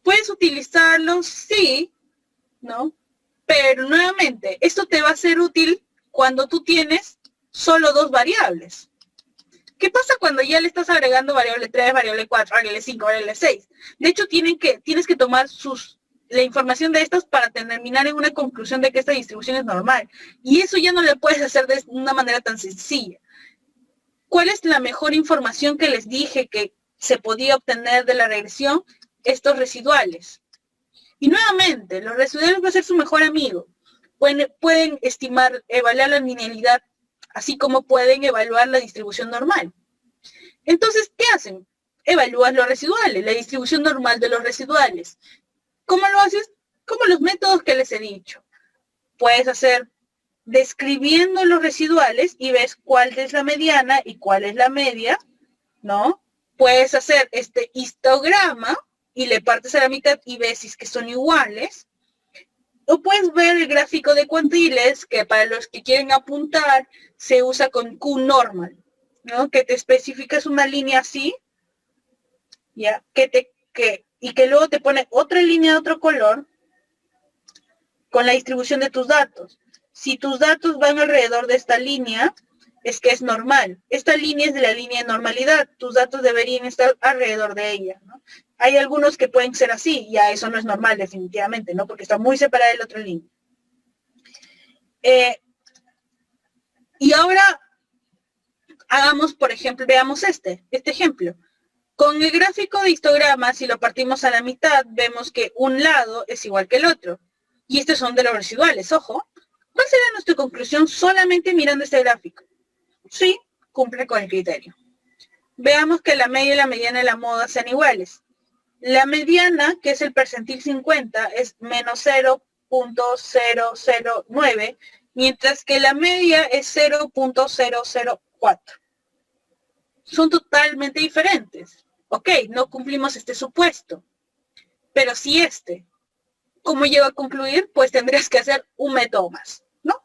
puedes utilizarlo, sí, ¿no? Pero nuevamente, esto te va a ser útil cuando tú tienes solo dos variables. ¿Qué pasa cuando ya le estás agregando variable 3, variable 4, variable 5, variable 6? De hecho, tienes que tomar la información de estas para terminar en una conclusión de que esta distribución es normal. Y eso ya no le puedes hacer de una manera tan sencilla. ¿Cuál es la mejor información que les dije que se podía obtener de la regresión? Estos residuales. Y nuevamente, los residuales van a ser su mejor amigo. Pueden estimar, evaluar la linealidad, así como pueden evaluar la distribución normal. Entonces, ¿qué hacen? Evalúan los residuales, la distribución normal de los residuales. ¿Cómo lo haces? Como los métodos que les he dicho. Puedes hacer describiendo los residuales y ves cuál es la mediana y cuál es la media, ¿no? Puedes hacer este histograma y le partes a la mitad y ves si es que son iguales. O puedes ver el gráfico de cuantiles, que para los que quieren apuntar, se usa con Q-normal, ¿no? Que te especificas una línea así, ¿ya? Y que luego te pone otra línea de otro color con la distribución de tus datos. Si tus datos van alrededor de esta línea, es que es normal. Esta línea es de la línea de normalidad. Tus datos deberían estar alrededor de ella, ¿no? Hay algunos que pueden ser así, ya eso no es normal definitivamente, ¿no? Porque está muy separada de la otra línea. Y ahora hagamos, por ejemplo, veamos este ejemplo. Con el gráfico de histograma, si lo partimos a la mitad, vemos que un lado es igual que el otro. Y estos son de los residuales, ojo. ¿Cuál sería nuestra conclusión solamente mirando este gráfico? Sí, cumple con el criterio. Veamos que la media, la mediana y la moda sean iguales. La mediana, que es el percentil 50, es menos 0.009, mientras que la media es 0.004. Son totalmente diferentes. Ok, no cumplimos este supuesto, pero si ¿cómo lleva a concluir? Pues tendrías que hacer un método más, ¿no?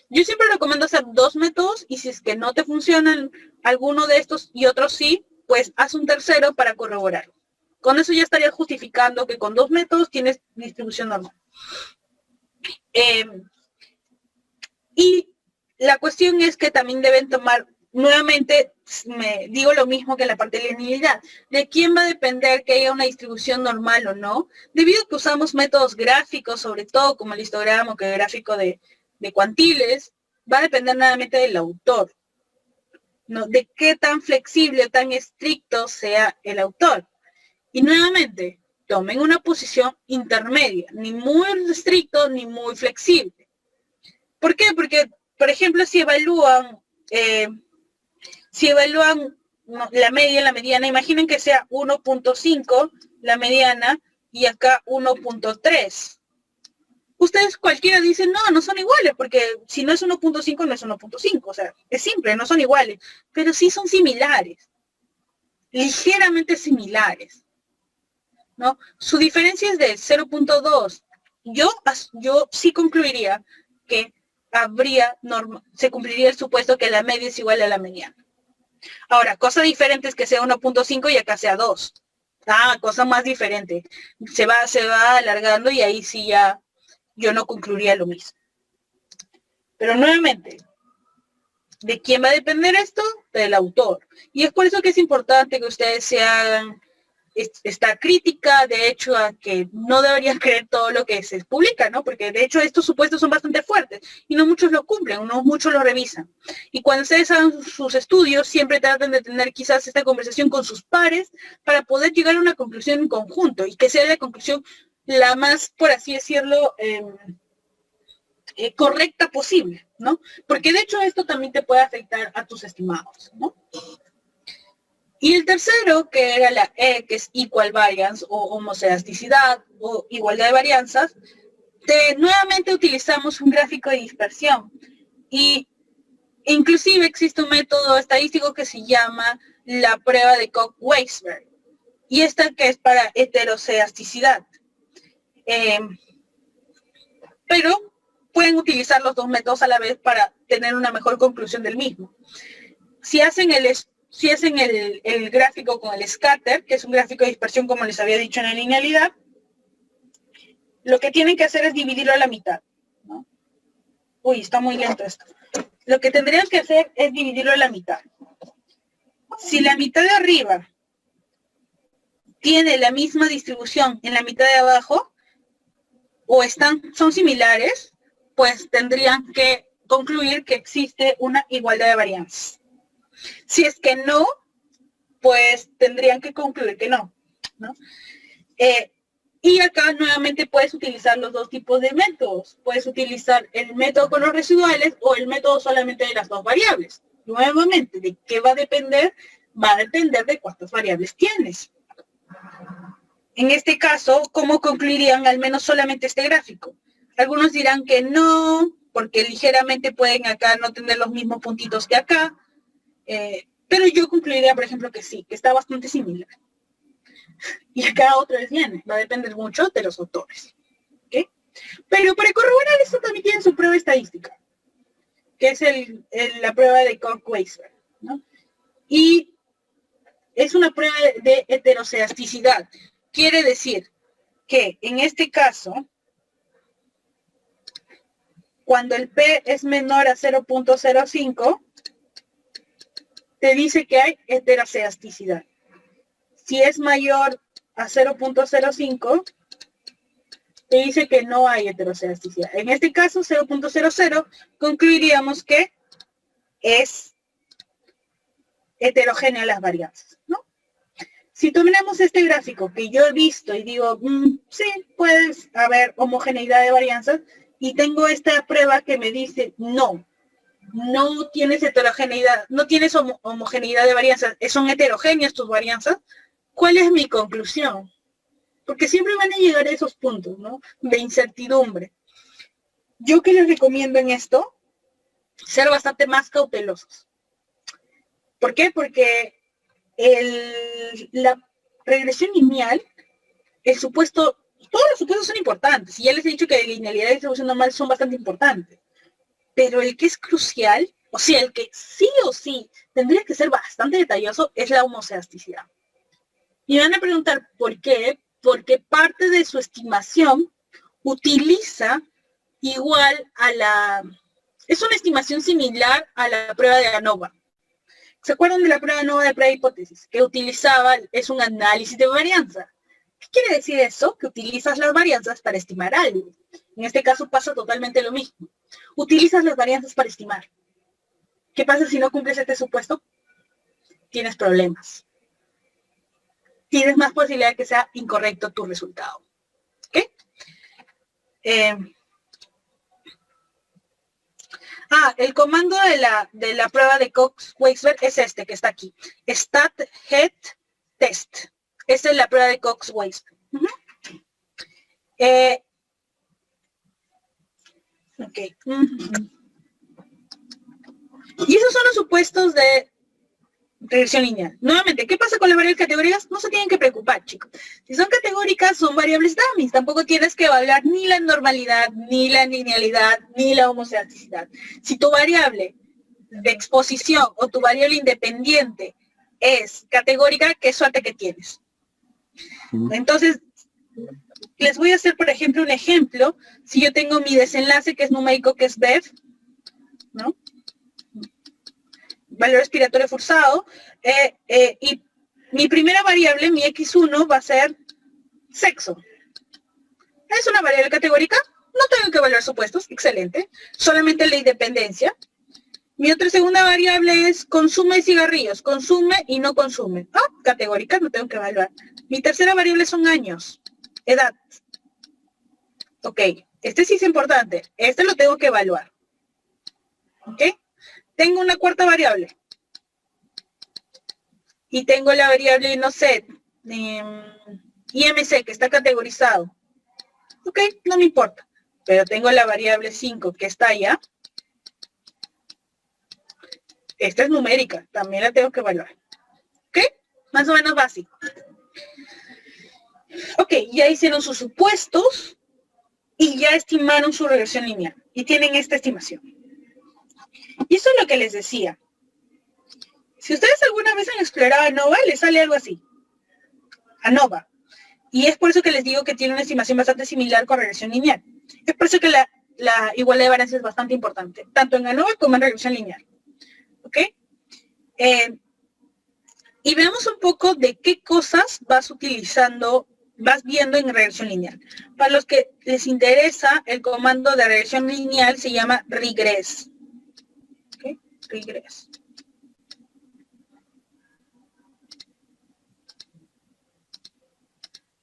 Yo siempre recomiendo hacer 2 métodos y si es que no te funcionan alguno de estos y otros sí, pues haz un tercero para corroborar. Con eso ya estarías justificando que con 2 métodos tienes distribución normal. Y la cuestión es que también deben tomar, nuevamente me digo lo mismo que en la parte de linealidad, de quién va a depender que haya una distribución normal o no, debido a que usamos métodos gráficos, sobre todo como el histograma o que el gráfico de cuantiles, va a depender nuevamente del autor, ¿no? De qué tan flexible, tan estricto sea el autor. Y nuevamente, tomen una posición intermedia, ni muy estricto ni muy flexible. ¿Por qué? Porque, por ejemplo, si evalúan la media, la mediana, imaginen que sea 1.5 la mediana y acá 1.3. Ustedes cualquiera dicen, no son iguales, porque si no es 1.5, no es 1.5. O sea, es simple, no son iguales, pero sí son similares, ligeramente similares, ¿no? Su diferencia es de 0.2. Yo sí concluiría que se cumpliría el supuesto que la media es igual a la mediana. Ahora, cosa diferente es que sea 1.5 y acá sea 2. Cosa más diferente. Se va alargando y ahí sí ya yo no concluiría lo mismo. Pero nuevamente, ¿de quién va a depender esto? Del autor. Y es por eso que es importante que ustedes se hagan esta crítica, de hecho, a que no deberían creer todo lo que se publica, ¿no? Porque de hecho estos supuestos son bastante fuertes y no muchos lo cumplen, no muchos lo revisan. Y cuando ustedes hagan sus estudios, siempre traten de tener quizás esta conversación con sus pares para poder llegar a una conclusión en conjunto y que sea la conclusión la más, por así decirlo, correcta posible, ¿no? Porque de hecho esto también te puede afectar a tus estimados, ¿no? Y el tercero, que era la E, que es equal variance o homocedasticidad o igualdad de varianzas, nuevamente utilizamos un gráfico de dispersión. Y inclusive existe un método estadístico que se llama la prueba de Koch-Weisberg. Y esta que es para heterocedasticidad. Pero pueden utilizar los 2 métodos a la vez para tener una mejor conclusión del mismo. Si hacen el gráfico con el scatter, que es un gráfico de dispersión como les había dicho en la linealidad, lo que tienen que hacer es dividirlo a la mitad, ¿no? Uy, está muy lento esto. Lo que tendrían que hacer es dividirlo a la mitad. Si la mitad de arriba tiene la misma distribución en la mitad de abajo, o son similares, pues tendrían que concluir que existe una igualdad de varianzas. Si es que no, pues tendrían que concluir que no, ¿no? Y acá nuevamente puedes utilizar los 2 tipos de métodos. Puedes utilizar el método con los residuales o el método solamente de las 2 variables. Nuevamente, ¿de qué va a depender? Va a depender de cuántas variables tienes. En este caso, ¿cómo concluirían al menos solamente este gráfico? Algunos dirán que no, porque ligeramente pueden acá no tener los mismos puntitos que acá. Pero yo concluiría, por ejemplo, que sí, que está bastante similar. Y acá otra vez viene, va a depender mucho de los autores. ¿Okay? Pero para corroborar esto también tienen su prueba estadística, que es la prueba de Koch-Weisberg, ¿no? Y es una prueba de heterocedasticidad. Quiere decir que en este caso, cuando el P es menor a 0.05, te dice que hay heterocedasticidad. Si es mayor a 0.05, te dice que no hay heterocedasticidad. En este caso, 0.00, concluiríamos que es heterogénea las varianzas, ¿no? Si tomamos este gráfico que yo he visto y digo, sí, puede haber homogeneidad de varianzas, y tengo esta prueba que me dice, no tienes heterogeneidad, no tienes homogeneidad de varianzas, son heterogéneas tus varianzas, ¿cuál es mi conclusión? porque siempre van a llegar a esos puntos, ¿no? De incertidumbre. Yo que les recomiendo en esto, ser bastante más cautelosos. ¿Por qué? Porque la regresión lineal, todos los supuestos son importantes, y ya les he dicho que la linealidad y distribución normal son bastante importantes, pero el que es crucial, o sea, el que sí o sí tendría que ser bastante detalloso, es la homoceasticidad. Y van a preguntar, ¿por qué? Porque parte de su estimación utiliza igual es una estimación similar a la prueba de ANOVA. ¿Se acuerdan de la prueba de ANOVA de prueba de hipótesis? Que es un análisis de varianza. ¿Qué quiere decir eso? Que utilizas las varianzas para estimar algo. En este caso pasa totalmente lo mismo. Utilizas las varianzas para estimar. ¿Qué pasa si no cumples este supuesto? Tienes problemas. Tienes más posibilidad de que sea incorrecto tu resultado. ¿Ok? El comando de la prueba de Cox-Weisberg es este que está aquí. Stat-het-test. Esa es la prueba de Cox-Weisberg. Ok. Y esos son los supuestos de regresión lineal. Nuevamente, ¿qué pasa con las variables categóricas? No se tienen que preocupar, chicos. Si son categóricas, son variables dummies. Tampoco tienes que evaluar ni la normalidad, ni la linealidad, ni la homoceasticidad. Si tu variable de exposición o tu variable independiente es categórica, qué suerte que tienes. Entonces, les voy a hacer, por ejemplo, un ejemplo. Si yo tengo mi desenlace, que es numérico, que es BEF, ¿no? Valor expiratorio forzado, y mi primera variable, mi X1, va a ser sexo. ¿Es una variable categórica? No tengo que evaluar supuestos, excelente. Solamente la independencia. Mi otra segunda variable es consume cigarrillos, consume y no consume. Categórica, no tengo que evaluar. Mi tercera variable son años, edad. Ok, este sí es importante, este lo tengo que evaluar. Ok. Tengo una cuarta variable. Y tengo la variable, no sé, IMC, que está categorizado. Ok, no me importa. Pero tengo la variable 5, que está allá. Esta es numérica, también la tengo que evaluar. Ok, más o menos básico. Ok, ya hicieron sus supuestos y ya estimaron su regresión lineal. Y tienen esta estimación. Y eso es lo que les decía. Si ustedes alguna vez han explorado ANOVA, les sale algo así. ANOVA. Y es por eso que les digo que tiene una estimación bastante similar con regresión lineal. Es por eso que la igualdad de varianza es bastante importante, tanto en ANOVA como en regresión lineal. ¿Ok? Y veamos un poco de qué cosas vas viendo en regresión lineal. Para los que les interesa, el comando de regresión lineal se llama regress. ¿Ok? Regress.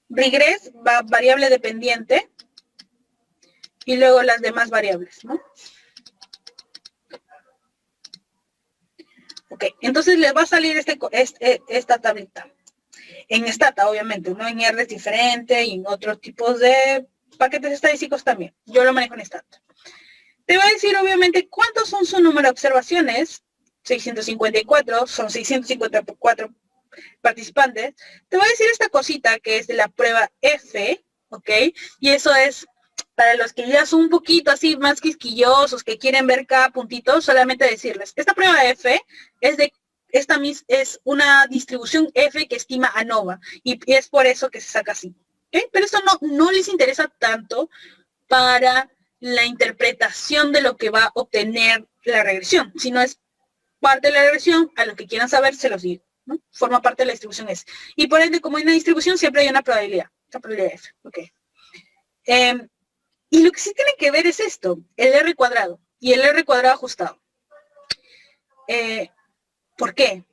Regress va variable dependiente y luego las demás variables, ¿no? Ok, entonces les va a salir esta tablita. En Stata, obviamente, ¿no? En R es diferente y en otros tipos de paquetes estadísticos también. Yo lo manejo en Stata. Te va a decir, obviamente, cuántos son su número de observaciones. 654, son 654 participantes. Te va a decir esta cosita que es de la prueba F, ¿ok? Y eso es para los que ya son un poquito así más quisquillosos, que quieren ver cada puntito, solamente decirles, esta prueba F es una distribución F que estima ANOVA, y es por eso que se saca así. ¿Okay? Pero esto no les interesa tanto para la interpretación de lo que va a obtener la regresión, sino es parte de la regresión, a los que quieran saber se los digo, ¿no? Forma parte de la distribución S. Y por ende, como hay una distribución, siempre hay una probabilidad, la probabilidad F. Okay. Y lo que sí tienen que ver es esto, el R cuadrado y el R cuadrado ajustado. ¿Por qué?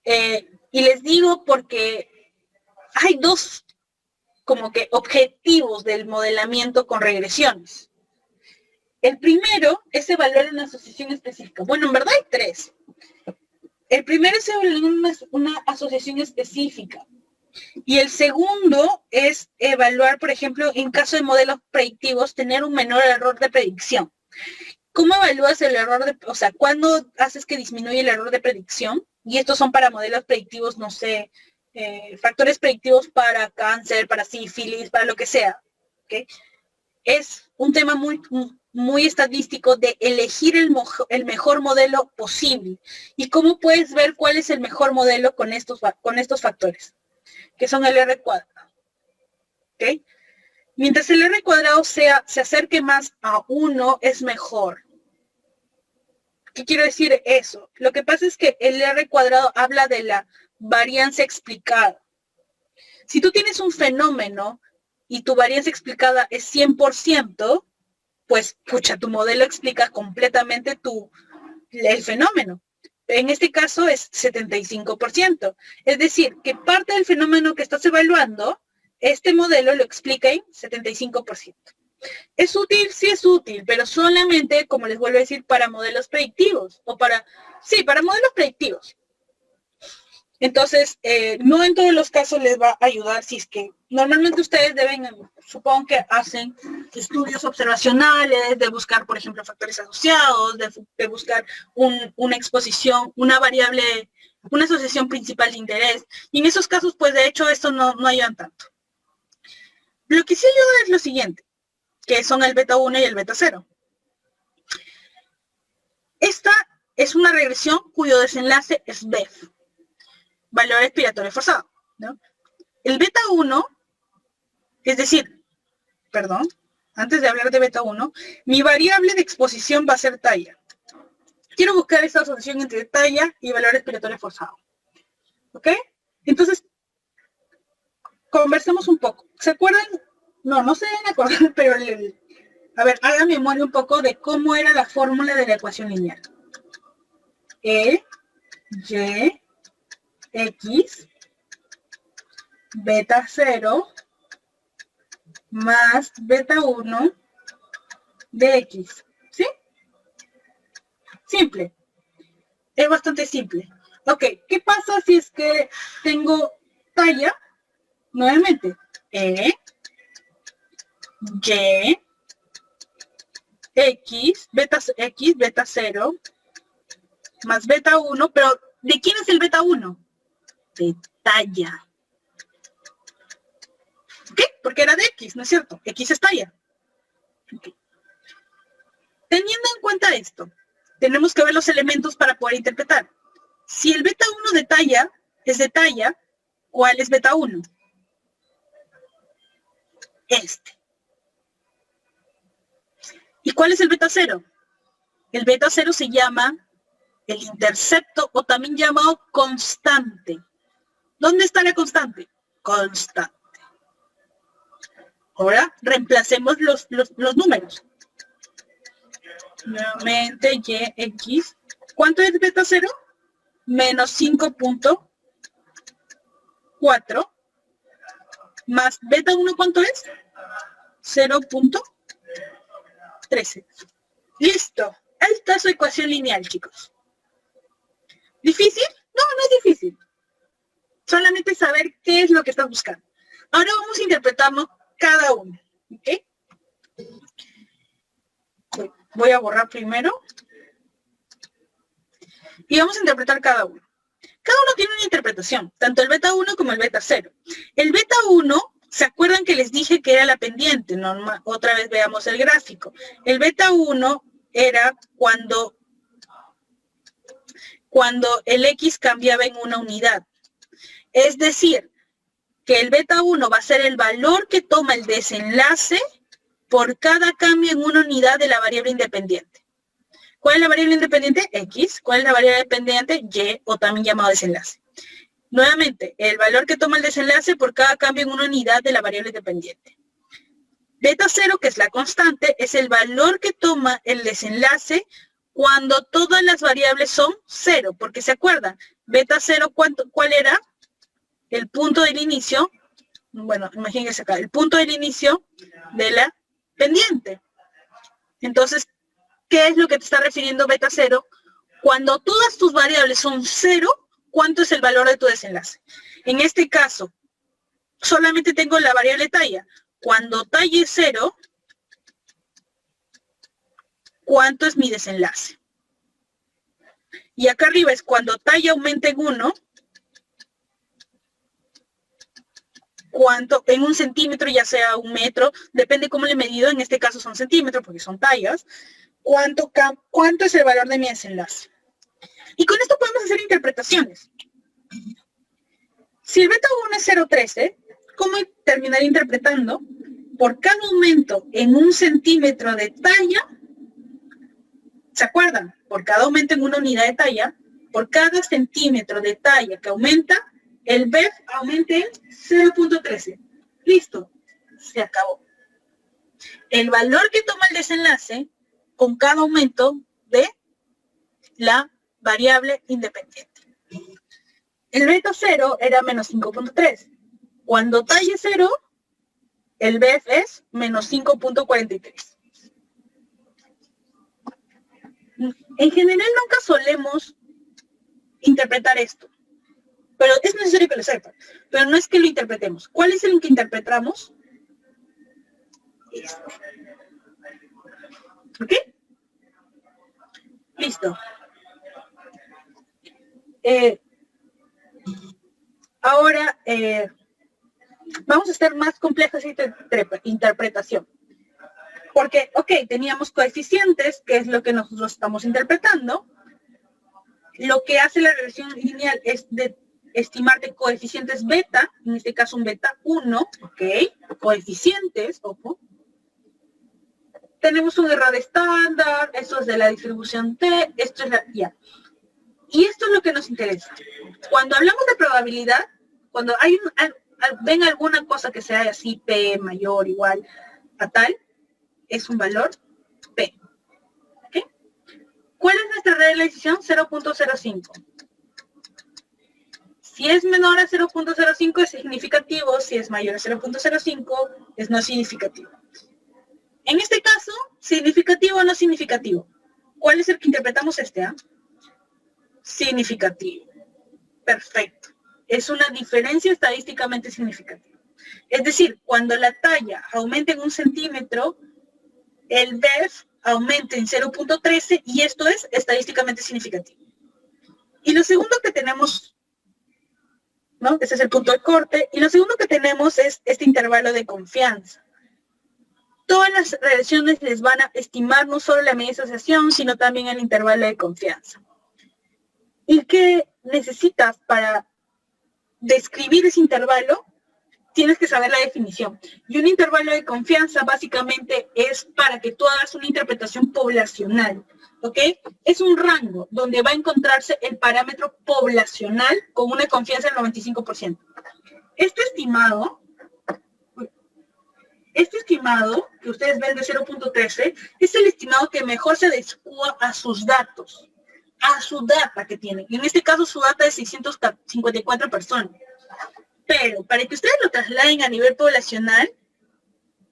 Y les digo porque hay dos como que objetivos del modelamiento con regresiones. El primero es evaluar una asociación específica. Bueno, en verdad hay tres. El primero es evaluar una asociación específica. Y el segundo es evaluar, por ejemplo, en caso de modelos predictivos, tener un menor error de predicción. ¿Cómo evalúas el error de, o sea, cuándo haces que disminuye el error de predicción? Y estos son para modelos predictivos, no sé, factores predictivos para cáncer, para sífilis, para lo que sea. ¿Okay? Es un tema muy estadístico de elegir el mejor modelo posible. ¿Y cómo puedes ver cuál es el mejor modelo con estos factores? Que son el R cuadrado. ¿Okay? Mientras el R cuadrado se acerque más a 1, es mejor. ¿Qué quiero decir eso? Lo que pasa es que el R cuadrado habla de la varianza explicada. Si tú tienes un fenómeno y tu varianza explicada es 100%, pues, pucha, tu modelo explica completamente el fenómeno. En este caso es 75%. Es decir, que parte del fenómeno que estás evaluando, este modelo lo explica en 75%. ¿Es útil? Sí es útil, pero solamente, como les vuelvo a decir, para modelos predictivos. Para modelos predictivos. Entonces, no en todos los casos les va a ayudar si es que normalmente ustedes supongo que hacen estudios observacionales, de buscar, por ejemplo, factores asociados, de buscar una exposición, una variable, una asociación principal de interés. Y en esos casos, pues de hecho, esto no ayudan tanto. Lo que sí ayuda es lo siguiente, que son el beta 1 y el beta 0. Esta es una regresión cuyo desenlace es BEF. Valor expiratorio forzado, ¿no? El beta 1, es decir, perdón, antes de hablar de beta 1, mi variable de exposición va a ser talla. Quiero buscar esa asociación entre talla y valor expiratorio forzado. ¿Ok? Entonces, conversemos un poco. ¿Se acuerdan? No se deben acordar, pero a ver, hagan memoria un poco de cómo era la fórmula de la ecuación lineal. E, Y, X, beta 0 más beta 1 de X. ¿Sí? Simple. Es bastante simple. Ok, ¿qué pasa si es que tengo talla? Nuevamente, E, Y, X, beta 0, más beta 1, pero ¿de quién es el beta 1? De talla. ¿Qué? Porque era de X, ¿no es cierto? X es talla. Okay. Teniendo en cuenta esto, tenemos que ver los elementos para poder interpretar. Si el beta 1 de talla es de talla, ¿cuál es beta 1? Este. ¿Y cuál es el beta 0? El beta 0 se llama el intercepto o también llamado constante. ¿Dónde está la constante? Constante. Ahora reemplacemos los números. Nuevamente Y, X. ¿Cuánto es beta 0? Menos 5.4. Más beta 1, ¿cuánto es? 0.13. Listo. Ahí está su ecuación lineal, chicos. ¿Difícil? No es difícil. Solamente saber qué es lo que estás buscando. Ahora vamos a interpretarlo cada uno. ¿Ok? Voy a borrar primero. Y vamos a interpretar cada uno. Cada uno tiene una interpretación, tanto el beta 1 como el beta 0. El beta 1, ¿se acuerdan que les dije que era la pendiente? Otra vez veamos el gráfico. El beta 1 era cuando el X cambiaba en una unidad. Es decir, que el beta 1 va a ser el valor que toma el desenlace por cada cambio en una unidad de la variable independiente. ¿Cuál es la variable independiente? X. ¿Cuál es la variable dependiente? Y, o también llamado desenlace. Nuevamente, el valor que toma el desenlace por cada cambio en una unidad de la variable dependiente. Beta 0, que es la constante, es el valor que toma el desenlace cuando todas las variables son 0. Porque se acuerdan, beta 0, ¿cuál era? El punto del inicio. Bueno, imagínense acá, el punto del inicio de la pendiente. Entonces, ¿qué es lo que te está refiriendo beta 0? Cuando todas tus variables son 0, ¿cuánto es el valor de tu desenlace? En este caso, solamente tengo la variable talla. Cuando talla es 0, ¿cuánto es mi desenlace? Y acá arriba es cuando talla aumenta en 1, cuánto, en un centímetro, ya sea un metro, depende cómo le he medido, en este caso son centímetros porque son tallas, cuánto es el valor de mi desenlace. Y con esto podemos hacer interpretaciones. Si el beta 1 es 0,13, ¿cómo terminar interpretando? Por cada aumento en un centímetro de talla, ¿se acuerdan? Por cada aumento en una unidad de talla, por cada centímetro de talla que aumenta, el BEF aumenta en 0,13. Listo, se acabó. El valor que toma el desenlace con cada aumento de la variable independiente. El beta 0 era menos 5,3. Cuando talla 0, el BEF es menos 5,43. En general nunca solemos interpretar esto, pero es necesario que lo sepan. Pero no es que lo interpretemos. ¿Cuál es el que interpretamos? Este. ¿Ok? Listo. Ahora vamos a hacer más compleja esta interpretación. Porque, ok, teníamos coeficientes, que es lo que nosotros estamos interpretando. Lo que hace la regresión lineal es de estimarte coeficientes beta, en este caso un beta 1, ok, coeficientes, ojo. Tenemos un error estándar, esto es de la distribución T, esto es la, ya. Y esto es lo que nos interesa. Cuando hablamos de probabilidad, cuando hay ven alguna cosa que sea así, P mayor, igual a tal, es un valor P. ¿Okay? ¿Cuál es nuestra regla de decisión? 0,05. Si es menor a 0,05 es significativo, si es mayor a 0,05 es no significativo. En este caso, significativo o no significativo. ¿Cuál es el que interpretamos este? Significativo. Perfecto. Es una diferencia estadísticamente significativa. Es decir, cuando la talla aumenta en 1 centímetro, el BEF aumenta en 0,13 y esto es estadísticamente significativo. Y lo segundo que tenemos, ¿no? Ese es el punto de corte. Y lo segundo que tenemos es este intervalo de confianza. Todas las regresiones les van a estimar no solo la media de asociación, sino también el intervalo de confianza. ¿Y qué necesitas para describir ese intervalo? Tienes que saber la definición. Y un intervalo de confianza básicamente es para que tú hagas una interpretación poblacional, ¿ok? Es un rango donde va a encontrarse el parámetro poblacional con una confianza del 95%. Este estimado, que ustedes ven de 0,13, es el estimado que mejor se adecua a sus datos, a su data que tienen. Y en este caso su data es 654 personas. Pero para que ustedes lo trasladen a nivel poblacional,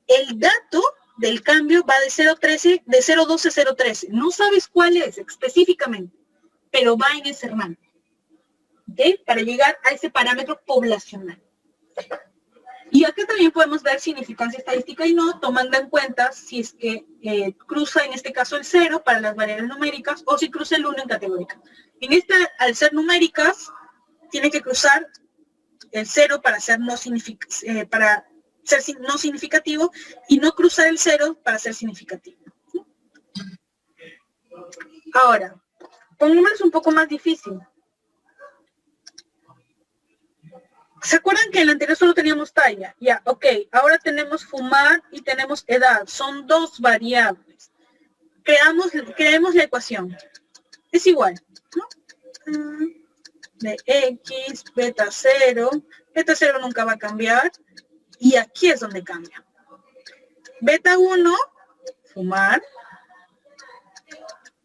el dato del cambio va de 0,13, de 0,12 a 0,13. No sabes cuál es específicamente, pero va en ese rango. ¿Okay? Para llegar a ese parámetro poblacional. Y acá también podemos ver significancia estadística y no, tomando en cuenta si es que cruza en este caso el 0 para las variables numéricas o si cruza el 1 en categórica. En esta, al ser numéricas, tiene que cruzar el 0 para ser no significativo y no cruzar el 0 para ser significativo. Ahora, pongámoslo un poco más difícil. ¿Se acuerdan que en el anterior solo teníamos talla? Ya, ok. Ahora tenemos fumar y tenemos edad. Son dos variables. Creemos la ecuación. Es igual, ¿no? De X, beta 0. Beta 0 nunca va a cambiar. Y aquí es donde cambia. Beta 1, fumar.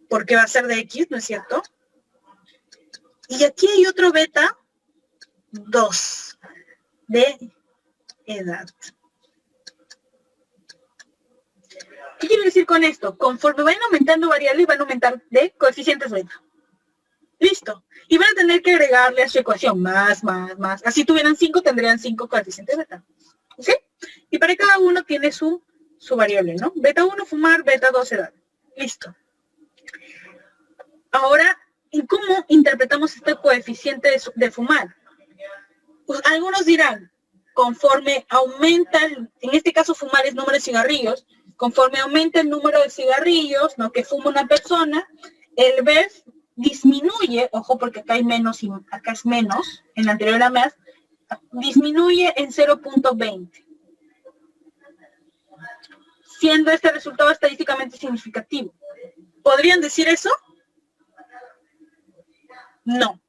Porque va a ser de X, ¿no es cierto? Y aquí hay otro beta 2 de edad. ¿Qué quiere decir con esto? Conforme vayan aumentando variables, van a aumentar de coeficientes beta. Listo. Y van a tener que agregarle a su ecuación más. Así tuvieran 5, tendrían 5 coeficientes beta. ¿Sí? Y para cada uno tiene su variable, ¿no? Beta 1, fumar, beta 2, edad. Listo. Ahora, ¿y cómo interpretamos este coeficiente de fumar? Pues algunos dirán, conforme aumenta, en este caso fumar es número de cigarrillos, conforme aumenta el número de cigarrillos, ¿no?, que fuma una persona, el BEF disminuye, ojo porque acá hay menos y acá es menos, en la anterior era más, disminuye en 0.20, siendo este resultado estadísticamente significativo. ¿Podrían decir eso? No.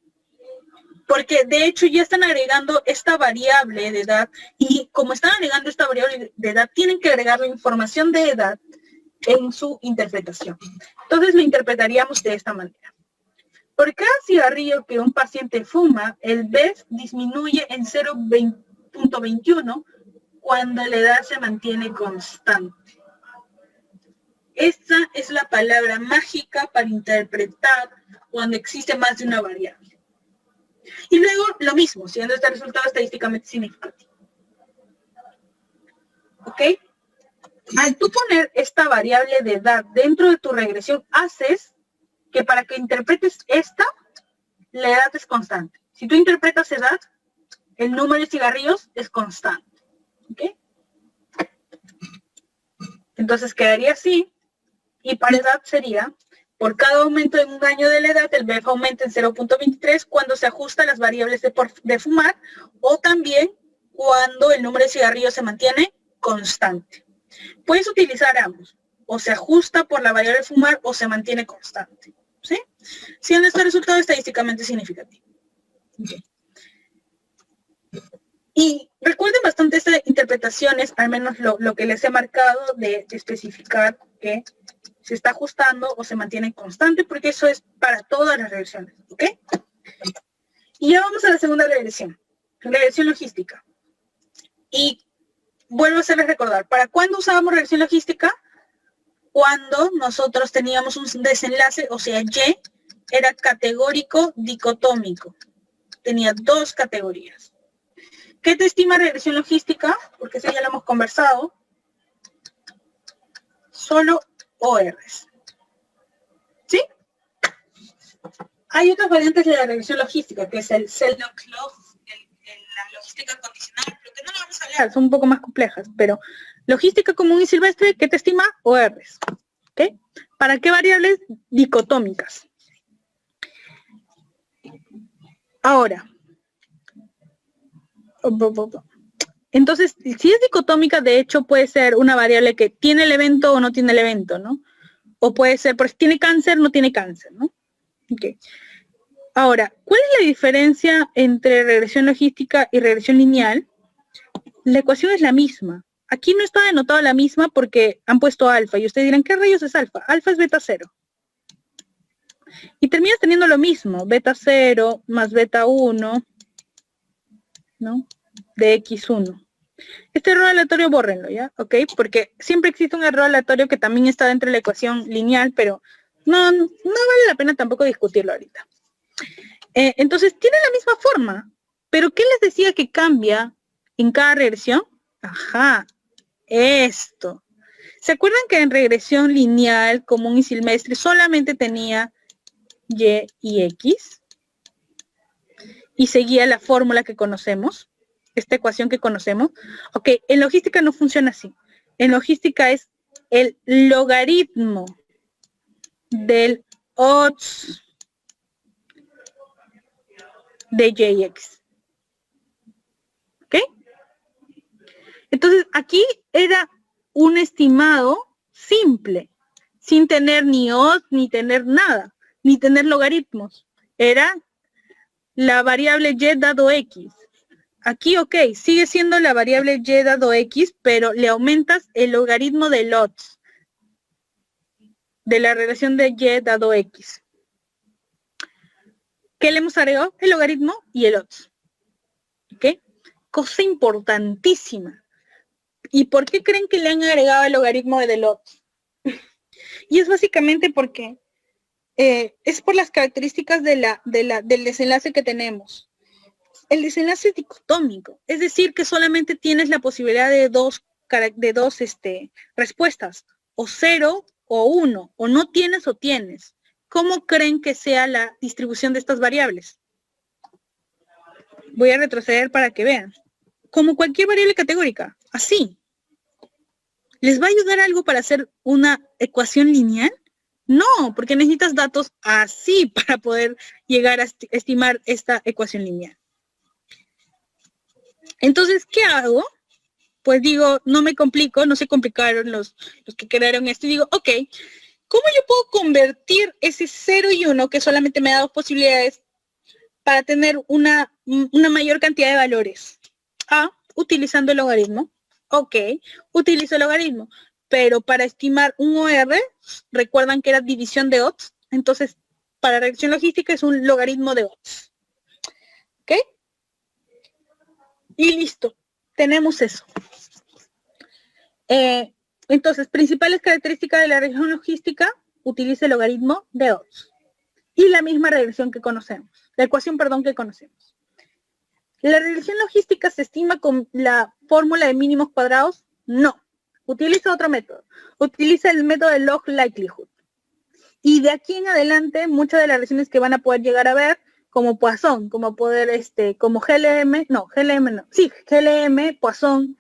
Porque de hecho ya están agregando esta variable de edad y como están agregando esta variable de edad, tienen que agregar la información de edad en su interpretación. Entonces lo interpretaríamos de esta manera. Por cada cigarrillo que un paciente fuma, el BEF disminuye en 0.21 cuando la edad se mantiene constante. Esta es la palabra mágica para interpretar cuando existe más de una variable. Y luego lo mismo, siendo este resultado estadísticamente significativo. ¿Ok? Al tú poner esta variable de edad dentro de tu regresión, haces que para que interpretes esta, la edad es constante. Si tú interpretas edad, el número de cigarrillos es constante. ¿Ok? Entonces quedaría así, y para edad sería, por cada aumento en un año de la edad, el BEF aumenta en 0.23 cuando se ajustan las variables de fumar, o también cuando el número de cigarrillos se mantiene constante. Puedes utilizar ambos, o se ajusta por la variable de fumar o se mantiene constante, ¿sí? Siendo este resultado estadísticamente significativo. Okay. Y recuerden bastante estas interpretaciones, al menos lo que les he marcado de especificar que se está ajustando o se mantiene constante, porque eso es para todas las regresiones, ¿ok? Y ya vamos a la segunda regresión logística. Y vuelvo a hacerles recordar, ¿para cuándo usábamos regresión logística? Cuando nosotros teníamos un desenlace, o sea, Y era categórico dicotómico. Tenía dos categorías. ¿Qué te estima regresión logística? Porque eso ya lo hemos conversado. Solo ORs. ¿Sí? Hay otras variantes de la regresión logística, que es el cell-lock loss, la logística condicional, pero que no lo vamos a hablar, son un poco más complejas, pero logística común y silvestre, ¿qué te estima? ORs. ¿Ok? ¿Para qué variables? Dicotómicas. Ahora, entonces, si es dicotómica, de hecho, puede ser una variable que tiene el evento o no tiene el evento, ¿no? O puede ser, pues, tiene cáncer, no tiene cáncer, ¿no? Okay. Ahora, ¿cuál es la diferencia entre regresión logística y regresión lineal? La ecuación es la misma. Aquí no está denotado la misma porque han puesto alfa. Y ustedes dirán, ¿qué rayos es alfa? Alfa es beta 0. Y terminas teniendo lo mismo. Beta 0 más beta 1, ¿no? De x1. Este error aleatorio bórrenlo, ¿ya? ¿Ok? Porque siempre existe un error aleatorio que también está dentro de la ecuación lineal, pero no vale la pena tampoco discutirlo ahorita. Entonces, tiene la misma forma, pero ¿qué les decía que cambia en cada regresión? Ajá, esto. ¿Se acuerdan que en regresión lineal, común y silvestre, solamente tenía Y y X? Y seguía la fórmula que conocemos, esta ecuación que conocemos. Ok, en logística no funciona así. En logística es el logaritmo del odds de YX. ¿Ok? Entonces, aquí era un estimado simple, sin tener ni odds, ni tener nada, ni tener logaritmos. Era la variable Y dado X. Aquí, ok, sigue siendo la variable Y dado X, pero le aumentas el logaritmo del odds, de la relación de Y dado X. ¿Qué le hemos agregado? El logaritmo y el odds. ¿Ok? Cosa importantísima. ¿Y por qué creen que le han agregado el logaritmo del odds? Y es básicamente porque es por las características del desenlace que tenemos. El desenlace es dicotómico, es decir, que solamente tienes la posibilidad de dos respuestas, o 0 o 1, o no tienes o tienes. ¿Cómo creen que sea la distribución de estas variables? Voy a retroceder para que vean. Como cualquier variable categórica, así. ¿Les va a ayudar algo para hacer una ecuación lineal? No, porque necesitas datos así para poder llegar a estimar esta ecuación lineal. Entonces, ¿qué hago? Pues digo, no me complico, no se complicaron los que crearon esto, y digo, ok, ¿cómo yo puedo convertir ese 0 y 1, que solamente me da dos posibilidades, para tener una mayor cantidad de valores? Utilizando el logaritmo. Ok, utilizo el logaritmo, pero para estimar un OR, recuerdan que era división de odds, entonces para regresión logística es un logaritmo de odds. ¿Ok? Y listo, tenemos eso. Entonces, principales características de la regresión logística: utiliza el logaritmo de odds. Y la misma regresión que conocemos, la ecuación, perdón, que conocemos. ¿La regresión logística se estima con la fórmula de mínimos cuadrados? No. Utiliza otro método. Utiliza el método de log likelihood. Y de aquí en adelante, muchas de las regresiones que van a poder llegar a ver, como Poisson, como como GLM, Poisson,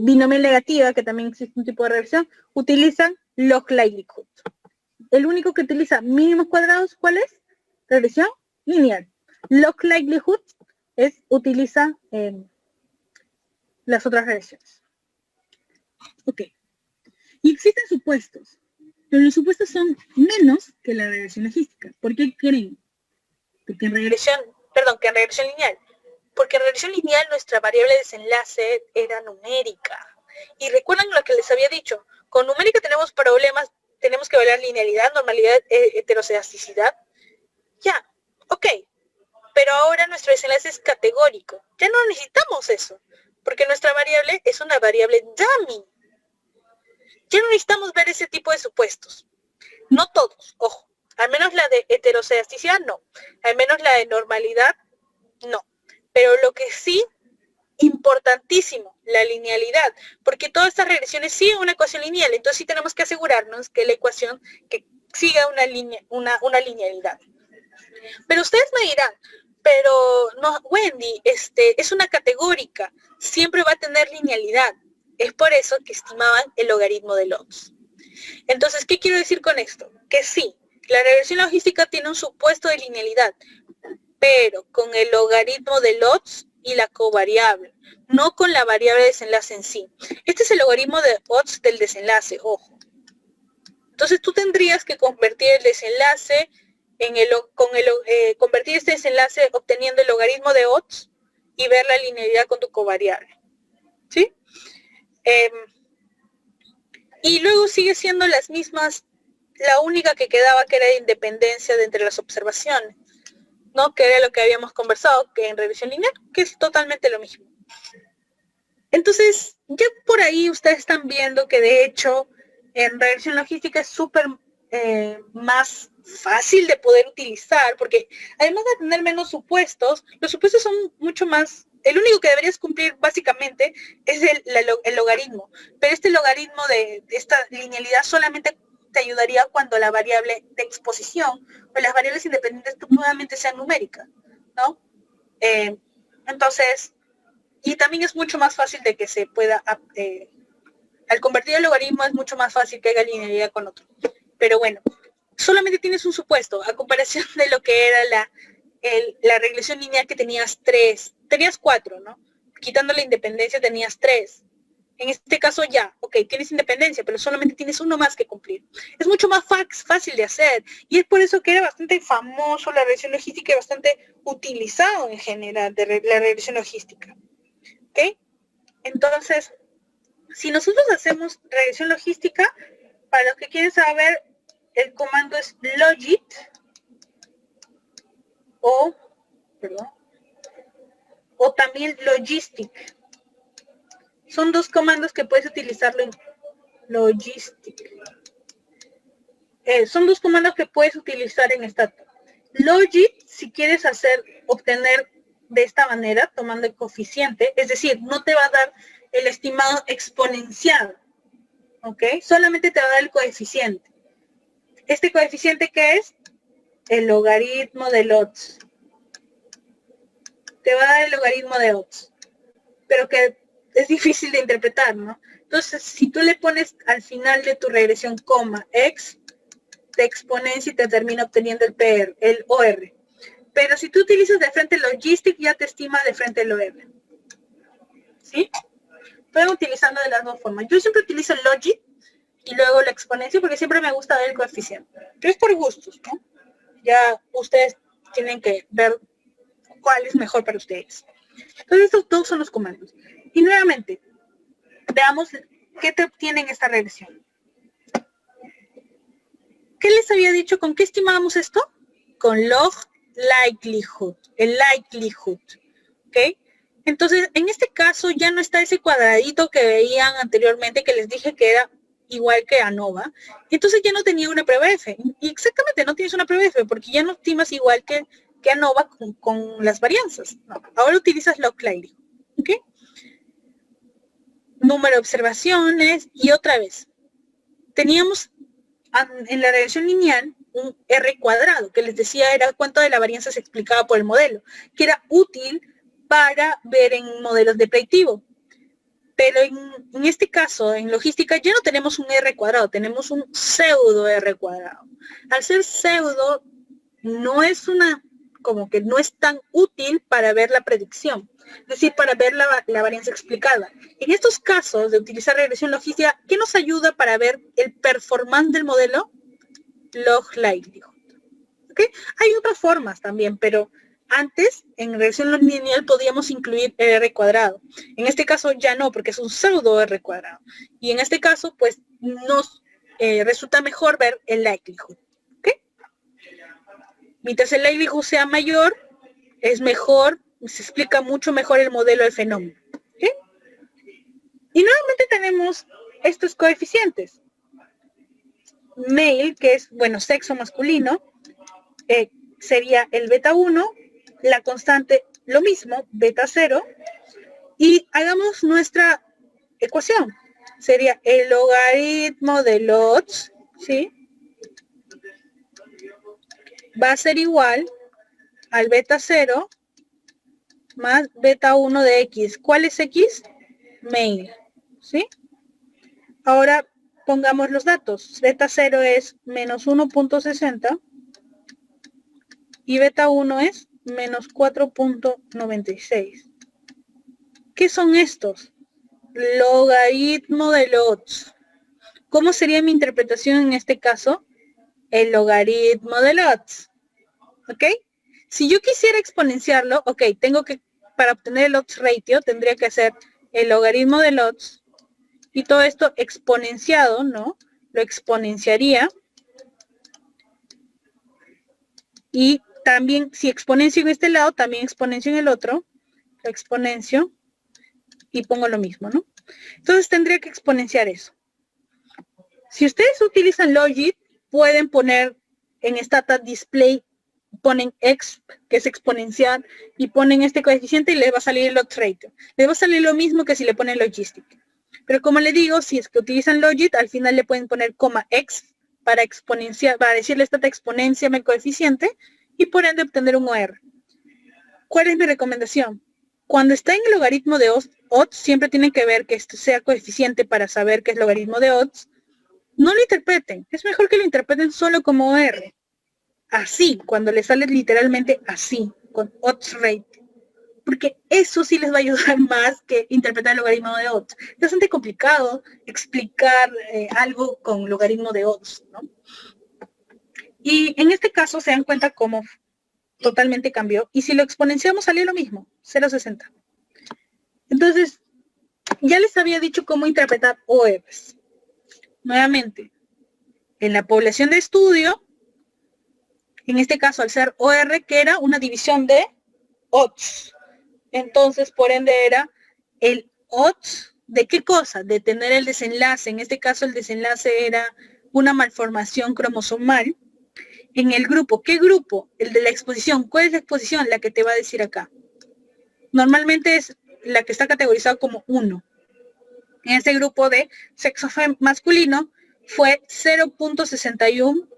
binomial negativa, que también existe un tipo de regresión, utilizan log likelihood. El único que utiliza mínimos cuadrados, ¿cuál es? Regresión lineal. Log likelihood utiliza las otras regresiones. Ok. Y existen supuestos, pero los supuestos son menos que la regresión logística. ¿Por qué creen? Porque en regresión lineal. Porque en regresión lineal nuestra variable de desenlace era numérica. Y recuerdan lo que les había dicho, con numérica tenemos problemas, tenemos que evaluar linealidad, normalidad, heterocedasticidad. Ya, ok. Pero ahora nuestro desenlace es categórico. Ya no necesitamos eso, porque nuestra variable es una variable dummy. Ya no necesitamos ver ese tipo de supuestos. No todos, ojo. Al menos la de heterocedasticidad, no. Al menos la de normalidad, no. Pero lo que sí, importantísimo, la linealidad. Porque todas estas regresiones siguen una ecuación lineal. Entonces sí tenemos que asegurarnos que la ecuación que siga una linealidad. Pero ustedes me dirán, pero no, Wendy, es una categórica. Siempre va a tener linealidad. Es por eso que estimaban el logaritmo de odds. Entonces, ¿qué quiero decir con esto? Que sí, la regresión logística tiene un supuesto de linealidad, pero con el logaritmo de odds y la covariable, no con la variable de desenlace en sí. Este es el logaritmo de odds del desenlace, ojo. Entonces tú tendrías que convertir el desenlace convertir este desenlace obteniendo el logaritmo de odds y ver la linealidad con tu covariable. ¿Sí? Y luego sigue siendo las mismas, la única que quedaba, que era de independencia de entre las observaciones, ¿no? Que era lo que habíamos conversado, que en regresión lineal, que es totalmente lo mismo. Entonces, ya por ahí ustedes están viendo que de hecho en regresión logística es súper más fácil de poder utilizar, porque además de tener menos supuestos, los supuestos son mucho más, el único que deberías cumplir básicamente es el logaritmo, pero este logaritmo de esta linealidad solamente te ayudaría cuando la variable de exposición o las variables independientes nuevamente sean numéricas, ¿no? Entonces, y también es mucho más fácil de que se pueda, al convertir el logaritmo es mucho más fácil que haga linealidad con otro. Pero bueno, solamente tienes un supuesto, a comparación de lo que era la regresión lineal, que tenías 4, ¿no? Quitando la independencia tenías 3. En este caso ya, ok, tienes independencia, pero solamente tienes uno más que cumplir. Es mucho más fácil de hacer, y es por eso que era bastante famoso la regresión logística y bastante utilizado en general de la regresión logística. ¿Ok? Entonces, si nosotros hacemos regresión logística, para los que quieren saber, el comando es logit o también logistic. Son dos comandos que puedes utilizarlo en logistic. son dos comandos que puedes utilizar en Stata. Logit, si quieres obtener de esta manera, tomando el coeficiente, es decir, no te va a dar el estimado exponencial, ¿ok? Solamente te va a dar el coeficiente. ¿Este coeficiente qué es? El logaritmo del odds. Te va a dar el logaritmo de odds, pero que es difícil de interpretar, ¿no? Entonces, si tú le pones al final de tu regresión coma x, te exponencia y te termina obteniendo el OR. Pero si tú utilizas de frente el logistic, ya te estima de frente el OR. ¿Sí? Pueden utilizando de las dos formas. Yo siempre utilizo el logit y luego la exponencia porque siempre me gusta ver el coeficiente. Pero es por gustos, ¿no? Ya ustedes tienen que ver cuál es mejor para ustedes. Entonces, estos dos son los comandos. Y nuevamente, veamos qué te obtiene en esta regresión. ¿Qué les había dicho? ¿Con qué estimábamos esto? Con log likelihood, el likelihood, ¿ok? Entonces, en este caso ya no está ese cuadradito que veían anteriormente que les dije que era igual que ANOVA. Entonces ya no tenía una prueba F. Y exactamente, no tienes una prueba F porque ya no estimas igual que ANOVA con las varianzas. No, ahora utilizas log likelihood, ¿ok? Número de observaciones y otra vez. Teníamos en la regresión lineal un R cuadrado, que les decía era cuánto de la varianza se explicaba por el modelo, que era útil para ver en modelos de predictivo. Pero en este caso, en logística, ya no tenemos un R cuadrado, tenemos un pseudo R cuadrado. Al ser pseudo, no es como que no es tan útil para ver la predicción, es decir, para ver la varianza explicada. En estos casos de utilizar regresión logística, ¿qué nos ayuda para ver el performance del modelo? Log likelihood. ¿Okay? Hay otras formas también, pero antes en regresión lineal podíamos incluir el R cuadrado. En este caso ya no, porque es un pseudo R cuadrado. Y en este caso, pues, nos resulta mejor ver el likelihood. ¿Okay? Mientras el likelihood sea mayor, es mejor, se explica mucho mejor el modelo del fenómeno. ¿Okay? Y nuevamente tenemos estos coeficientes. Male, que es, bueno, sexo masculino, sería el beta 1, la constante lo mismo, beta 0, y hagamos nuestra ecuación. Sería el logaritmo de odds, ¿sí? Va a ser igual al beta 0 más beta 1 de x. ¿Cuál es x? Male, ¿sí? Ahora pongamos los datos. Beta 0 es menos 1.60 y beta 1 es menos 4.96. ¿Qué son estos? Logaritmo de odds. ¿Cómo sería mi interpretación en este caso? El logaritmo de odds. ¿Ok? Si yo quisiera exponenciarlo, ok, para obtener el odds ratio, tendría que hacer el logaritmo de odds y todo esto exponenciado, ¿no? Lo exponenciaría. Y también, si exponencio en este lado, también exponencio en el otro. Lo exponencio y pongo lo mismo, ¿no? Entonces tendría que exponenciar eso. Si ustedes utilizan Logit, pueden poner en Stata Display, ponen exp, que es exponencial, y ponen este coeficiente y les va a salir el odds ratio. Les va a salir lo mismo que si le ponen Logistic. Pero como le digo, si es que utilizan Logit, al final le pueden poner coma exp para exponenciar, para decirle Stata exponencia el coeficiente y por ende obtener un OR. ¿Cuál es mi recomendación? Cuando está en el logaritmo de odds, siempre tienen que ver que esto sea coeficiente para saber qué es logaritmo de odds. No lo interpreten. Es mejor que lo interpreten solo como OR. Así, cuando les sale literalmente así, con odds rate. Porque eso sí les va a ayudar más que interpretar el logaritmo de odds. Es bastante complicado explicar algo con logaritmo de odds, ¿no? Y en este caso se dan cuenta cómo totalmente cambió. Y si lo exponenciamos salió lo mismo, 0.60. Entonces, ya les había dicho cómo interpretar ORs. Nuevamente, en la población de estudio, en este caso al ser OR, que era una división de odds. Entonces, por ende, era el odds, ¿de qué cosa? De tener el desenlace. En este caso, el desenlace era una malformación cromosomal en el grupo. ¿Qué grupo? El de la exposición. ¿Cuál es la exposición? La que te va a decir acá. Normalmente es la que está categorizada como 1. En ese grupo de sexo masculino fue 0.61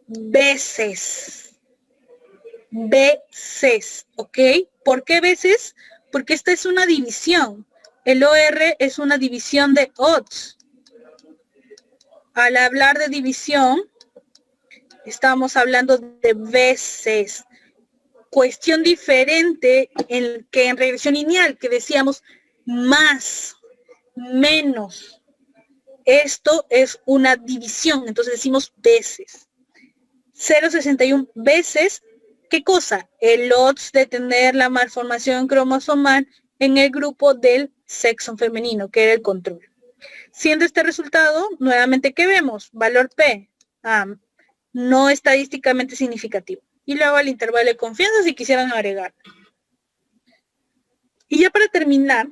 veces. ¿Ok? ¿Por qué veces? Porque esta es una división. El OR es una división de odds. Al hablar de división, estamos hablando de veces. Cuestión diferente que en regresión lineal, que decíamos más, menos. Esto es una división, entonces decimos veces. 0.61 veces, ¿qué cosa? El odds de tener la malformación cromosomal en el grupo del sexo femenino, que era el control. Siendo este resultado, nuevamente, ¿qué vemos? Valor P, no estadísticamente significativo. Y luego el intervalo de confianza si quisieran agregar. Y ya para terminar,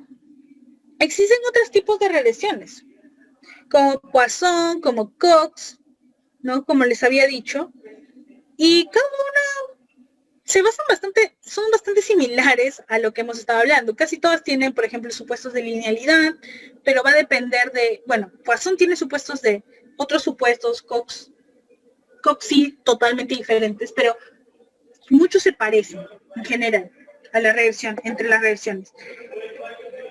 existen otros tipos de regresiones, como Poisson, como Cox, ¿no? Como les había dicho. Y cada una se basan son bastante similares a lo que hemos estado hablando. Casi todas tienen, por ejemplo, supuestos de linealidad, pero va a depender de, bueno, Poisson tiene supuestos de otros supuestos, Cox sí, totalmente diferentes, pero muchos se parecen en general a la regresión, entre las regresiones.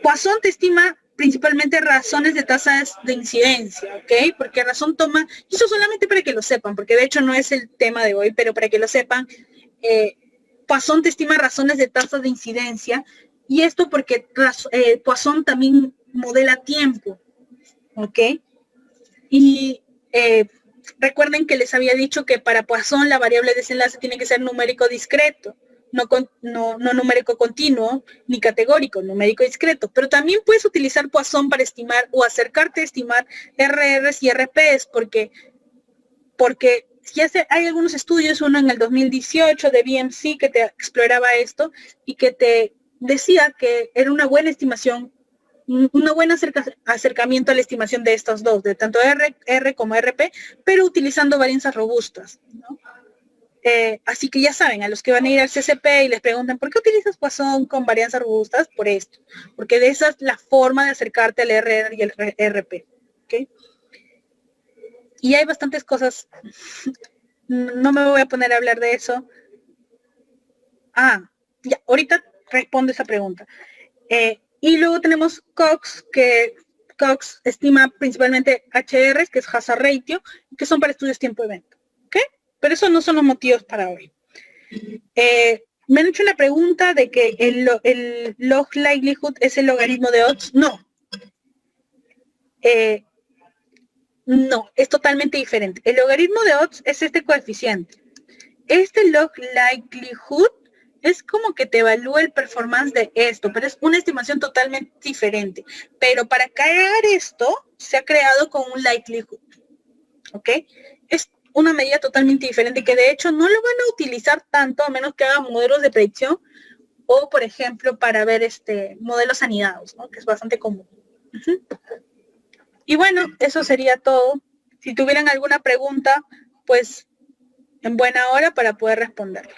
Poisson te estima principalmente razones de tasas de incidencia, ¿ok? Porque razón toma, y eso solamente para que lo sepan, porque de hecho no es el tema de hoy, pero para que lo sepan, Poisson te estima razones de tasas de incidencia, y esto porque Poisson también modela tiempo, ¿ok? Y recuerden que les había dicho que para Poisson la variable de desenlace tiene que ser numérico discreto, no numérico continuo, ni categórico, numérico discreto. Pero también puedes utilizar Poisson para estimar o acercarte a estimar RRs y RPs, porque ya hay algunos estudios, uno en el 2018 de BMC que te exploraba esto y que te decía que era una buena estimación, un buen acercamiento a la estimación de estos dos, de tanto R como RP, pero utilizando varianzas robustas, ¿no? Así que ya saben, a los que van a ir al CCP y les preguntan, ¿por qué utilizas Poisson con varianzas robustas? Por esto, porque de esa es la forma de acercarte al RR y el RP, ¿ok? Y hay bastantes cosas, no me voy a poner a hablar de eso. Ya, ahorita respondo esa pregunta. Y luego tenemos Cox, que Cox estima principalmente HRs, que es Hazard Ratio, que son para estudios tiempo-evento. ¿Ok? Pero esos no son los motivos para hoy. Me han hecho una pregunta de que el log likelihood es el logaritmo de odds. No. No, es totalmente diferente. El logaritmo de odds es este coeficiente. Este log likelihood es como que te evalúa el performance de esto, pero es una estimación totalmente diferente. Pero para crear esto, se ha creado con un likelihood. ¿Ok? Es una medida totalmente diferente que de hecho no lo van a utilizar tanto a menos que hagan modelos de predicción o, por ejemplo, para ver modelos anidados, ¿no? Que es bastante común. Y bueno, eso sería todo. Si tuvieran alguna pregunta, pues en buena hora para poder responderlo.